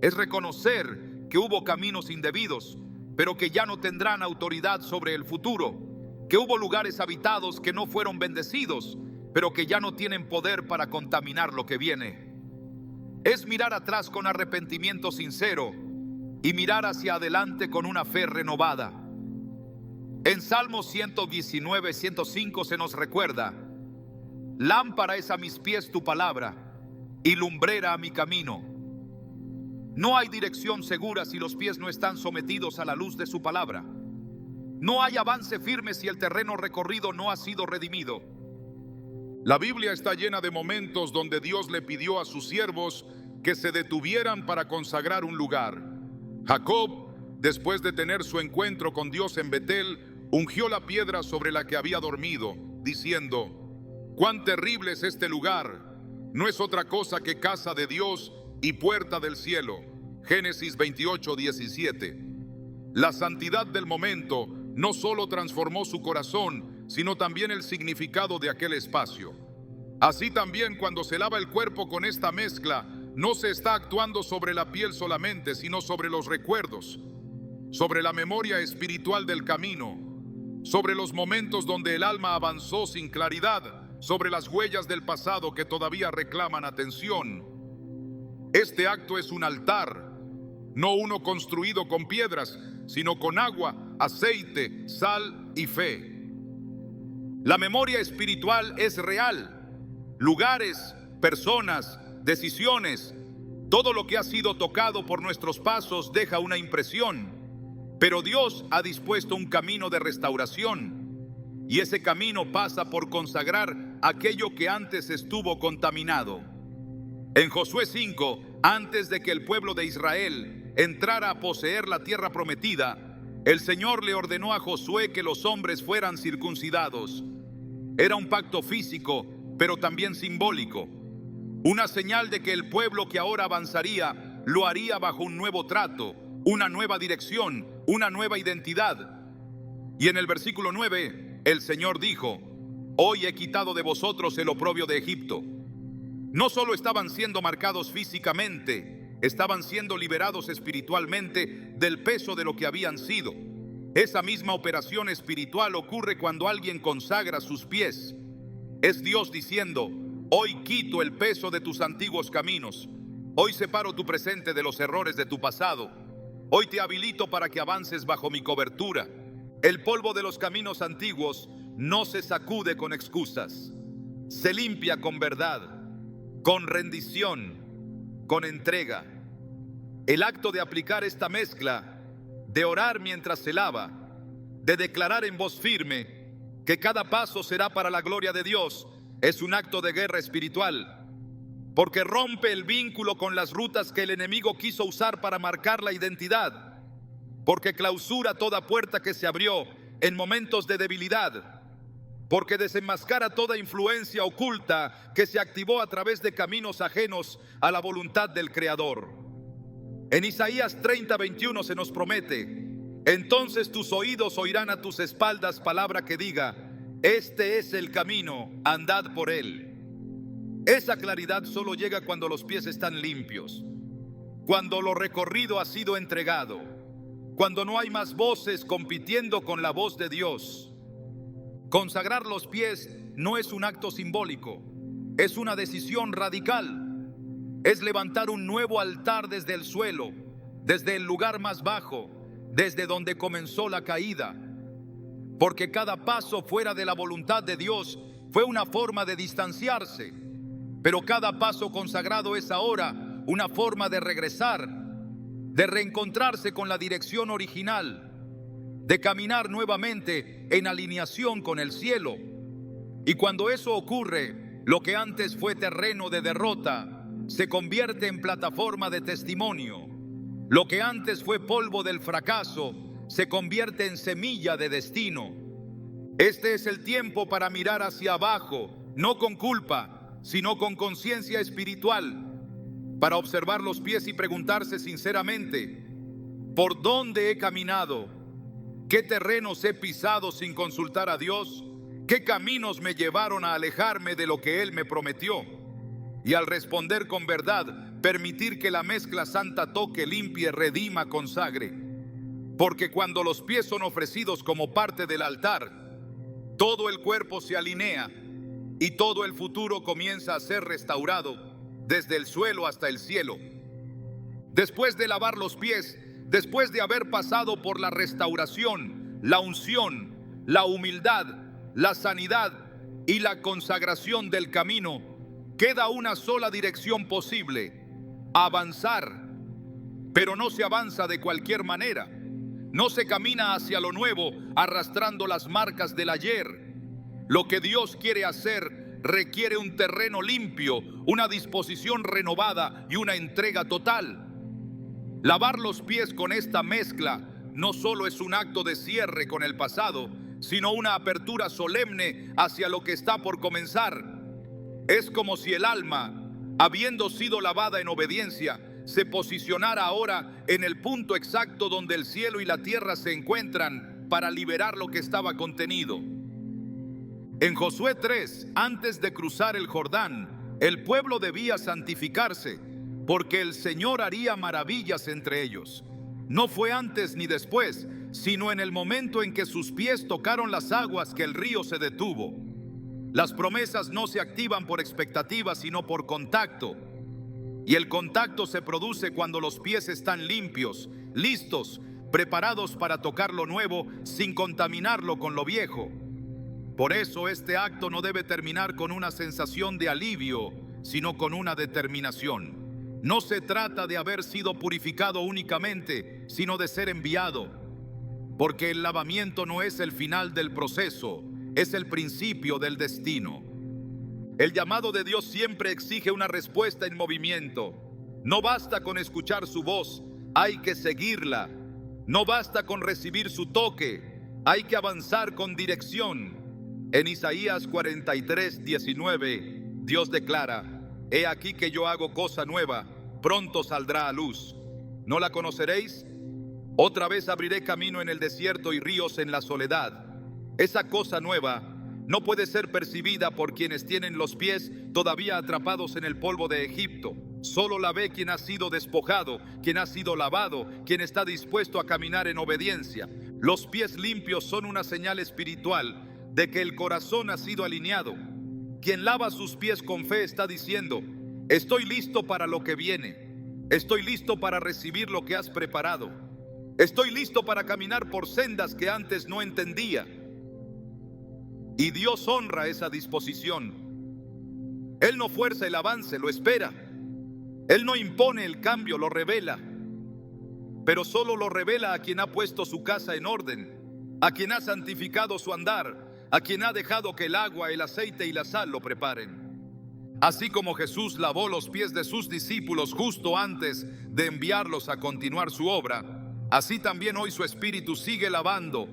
[SPEAKER 1] Es reconocer que hubo caminos indebidos, pero que ya no tendrán autoridad sobre el futuro, que hubo lugares habitados que no fueron bendecidos, pero que ya no tienen poder para contaminar lo que viene. Es mirar atrás con arrepentimiento sincero y mirar hacia adelante con una fe renovada. En Salmos 119, 105 se nos recuerda: lámpara es a mis pies tu palabra y lumbrera a mi camino. No hay dirección segura si los pies no están sometidos a la luz de su palabra. No hay avance firme si el terreno recorrido no ha sido redimido. La Biblia está llena de momentos donde Dios le pidió a sus siervos que se detuvieran para consagrar un lugar. Jacob, después de tener su encuentro con Dios en Betel, ungió la piedra sobre la que había dormido, diciendo: Cuán terrible es este lugar. No es otra cosa que casa de Dios y puerta del cielo. Génesis 28:17. La santidad del momento no solo transformó su corazón, sino también el significado de aquel espacio. Así también, cuando se lava el cuerpo con esta mezcla, no se está actuando sobre la piel solamente, sino sobre los recuerdos, sobre la memoria espiritual del camino, sobre los momentos donde el alma avanzó sin claridad, sobre las huellas del pasado que todavía reclaman atención. Este acto es un altar, no uno construido con piedras, sino con agua, aceite, sal y fe. La memoria espiritual es real. Lugares, personas, decisiones, todo lo que ha sido tocado por nuestros pasos deja una impresión. Pero Dios ha dispuesto un camino de restauración, y ese camino pasa por consagrar aquello que antes estuvo contaminado. En Josué 5, antes de que el pueblo de Israel entrara a poseer la tierra prometida, el Señor le ordenó a Josué que los hombres fueran circuncidados. Era un pacto físico, pero también simbólico, una señal de que el pueblo que ahora avanzaría lo haría bajo un nuevo trato, una nueva dirección, una nueva identidad. Y en el versículo 9, el Señor dijo: hoy he quitado de vosotros el oprobio de Egipto. No solo estaban siendo marcados físicamente, estaban siendo liberados espiritualmente del peso de lo que habían sido. Esa misma operación espiritual ocurre cuando alguien consagra sus pies. Es Dios diciendo: hoy quito el peso de tus antiguos caminos. Hoy separo tu presente de los errores de tu pasado. Hoy te habilito para que avances bajo mi cobertura. El polvo de los caminos antiguos no se sacude con excusas. Se limpia con verdad, con rendición, con entrega. El acto de aplicar esta mezcla, de orar mientras se lava, de declarar en voz firme que cada paso será para la gloria de Dios, es un acto de guerra espiritual, porque rompe el vínculo con las rutas que el enemigo quiso usar para marcar la identidad, porque clausura toda puerta que se abrió en momentos de debilidad, porque desenmascara toda influencia oculta que se activó a través de caminos ajenos a la voluntad del Creador. En Isaías 30:21 se nos promete: entonces tus oídos oirán a tus espaldas palabra que diga: este es el camino, andad por él. Esa claridad solo llega cuando los pies están limpios, cuando lo recorrido ha sido entregado, cuando no hay más voces compitiendo con la voz de Dios. Consagrar los pies no es un acto simbólico, es una decisión radical. Es levantar un nuevo altar desde el suelo, desde el lugar más bajo, desde donde comenzó la caída. Porque cada paso fuera de la voluntad de Dios fue una forma de distanciarse, pero cada paso consagrado es ahora una forma de regresar, de reencontrarse con la dirección original, de caminar nuevamente en alineación con el cielo. Y cuando eso ocurre, lo que antes fue terreno de derrota se convierte en plataforma de testimonio. Lo que antes fue polvo del fracaso se convierte en semilla de destino. Este es el tiempo para mirar hacia abajo, no con culpa, sino con conciencia espiritual, para observar los pies y preguntarse sinceramente: ¿por dónde he caminado? ¿Qué terrenos he pisado sin consultar a Dios? ¿Qué caminos me llevaron a alejarme de lo que Él me prometió? Y al responder con verdad, permitir que la mezcla santa toque, limpie, redima, consagre. Porque cuando los pies son ofrecidos como parte del altar, todo el cuerpo se alinea y todo el futuro comienza a ser restaurado desde el suelo hasta el cielo. Después de lavar los pies, después de haber pasado por la restauración, la unción, la humildad, la sanidad y la consagración del camino, queda una sola dirección posible: avanzar. Pero no se avanza de cualquier manera. No se camina hacia lo nuevo arrastrando las marcas del ayer. Lo que Dios quiere hacer requiere un terreno limpio, una disposición renovada y una entrega total. Lavar los pies con esta mezcla no solo es un acto de cierre con el pasado, sino una apertura solemne hacia lo que está por comenzar. Es como si el alma, habiendo sido lavada en obediencia, se posicionara ahora en el punto exacto donde el cielo y la tierra se encuentran para liberar lo que estaba contenido. En Josué 3, antes de cruzar el Jordán, el pueblo debía santificarse, porque el Señor haría maravillas entre ellos. No fue antes ni después, sino en el momento en que sus pies tocaron las aguas que el río se detuvo. Las promesas no se activan por expectativa, sino por contacto. Y el contacto se produce cuando los pies están limpios, listos, preparados para tocar lo nuevo sin contaminarlo con lo viejo. Por eso este acto no debe terminar con una sensación de alivio, sino con una determinación. No se trata de haber sido purificado únicamente, sino de ser enviado. Porque el lavamiento no es el final del proceso, es el principio del destino. El llamado de Dios siempre exige una respuesta en movimiento. No basta con escuchar su voz, hay que seguirla. No basta con recibir su toque, hay que avanzar con dirección. En Isaías 43:19, Dios declara: He aquí que yo hago cosa nueva, pronto saldrá a luz. ¿No la conoceréis? Otra vez abriré camino en el desierto y ríos en la soledad. Esa cosa nueva no puede ser percibida por quienes tienen los pies todavía atrapados en el polvo de Egipto. Solo la ve quien ha sido despojado, quien ha sido lavado, quien está dispuesto a caminar en obediencia. Los pies limpios son una señal espiritual de que el corazón ha sido alineado. Quien lava sus pies con fe está diciendo: estoy listo para lo que viene. Estoy listo para recibir lo que has preparado. Estoy listo para caminar por sendas que antes no entendía. Y Dios honra esa disposición. Él no fuerza el avance, lo espera. Él no impone el cambio, lo revela. Pero solo lo revela a quien ha puesto su casa en orden, a quien ha santificado su andar, a quien ha dejado que el agua, el aceite y la sal lo preparen. Así como Jesús lavó los pies de sus discípulos justo antes de enviarlos a continuar su obra, así también hoy su Espíritu sigue lavando,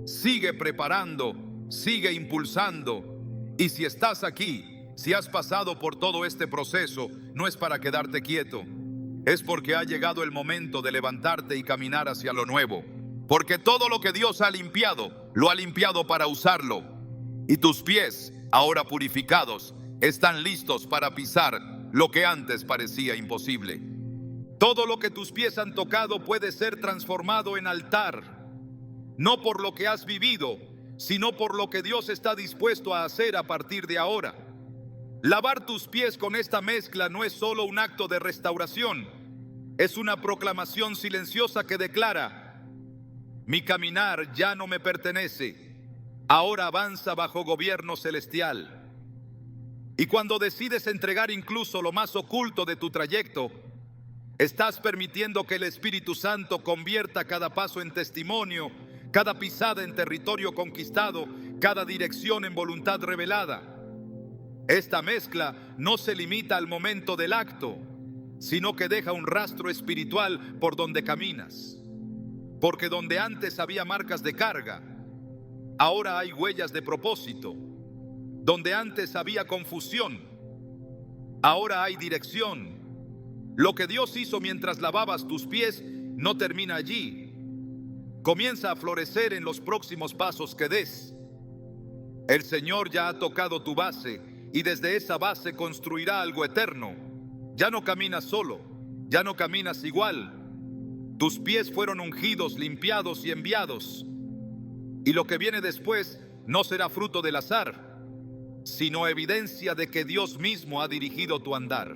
[SPEAKER 1] sigue preparando, sigue impulsando. Y si estás aquí, si has pasado por todo este proceso, no es para quedarte quieto, es porque ha llegado el momento de levantarte y caminar hacia lo nuevo. Porque todo lo que Dios ha limpiado, lo ha limpiado para usarlo. Y tus pies, ahora purificados, están listos para pisar lo que antes parecía imposible. Todo lo que tus pies han tocado puede ser transformado en altar, no por lo que has vivido, sino por lo que Dios está dispuesto a hacer a partir de ahora. Lavar tus pies con esta mezcla no es solo un acto de restauración, es una proclamación silenciosa que declara: mi caminar ya no me pertenece, ahora avanza bajo gobierno celestial. Y cuando decides entregar incluso lo más oculto de tu trayecto, estás permitiendo que el Espíritu Santo convierta cada paso en testimonio, cada pisada en territorio conquistado, cada dirección en voluntad revelada. Esta mezcla no se limita al momento del acto, sino que deja un rastro espiritual por donde caminas. Porque donde antes había marcas de carga, ahora hay huellas de propósito. Donde antes había confusión, ahora hay dirección. Lo que Dios hizo mientras lavabas tus pies no termina allí. Comienza a florecer en los próximos pasos que des. El Señor ya ha tocado tu base y desde esa base construirá algo eterno. Ya no caminas solo, ya no caminas igual. Tus pies fueron ungidos, limpiados y enviados. Y lo que viene después no será fruto del azar, sino evidencia de que Dios mismo ha dirigido tu andar.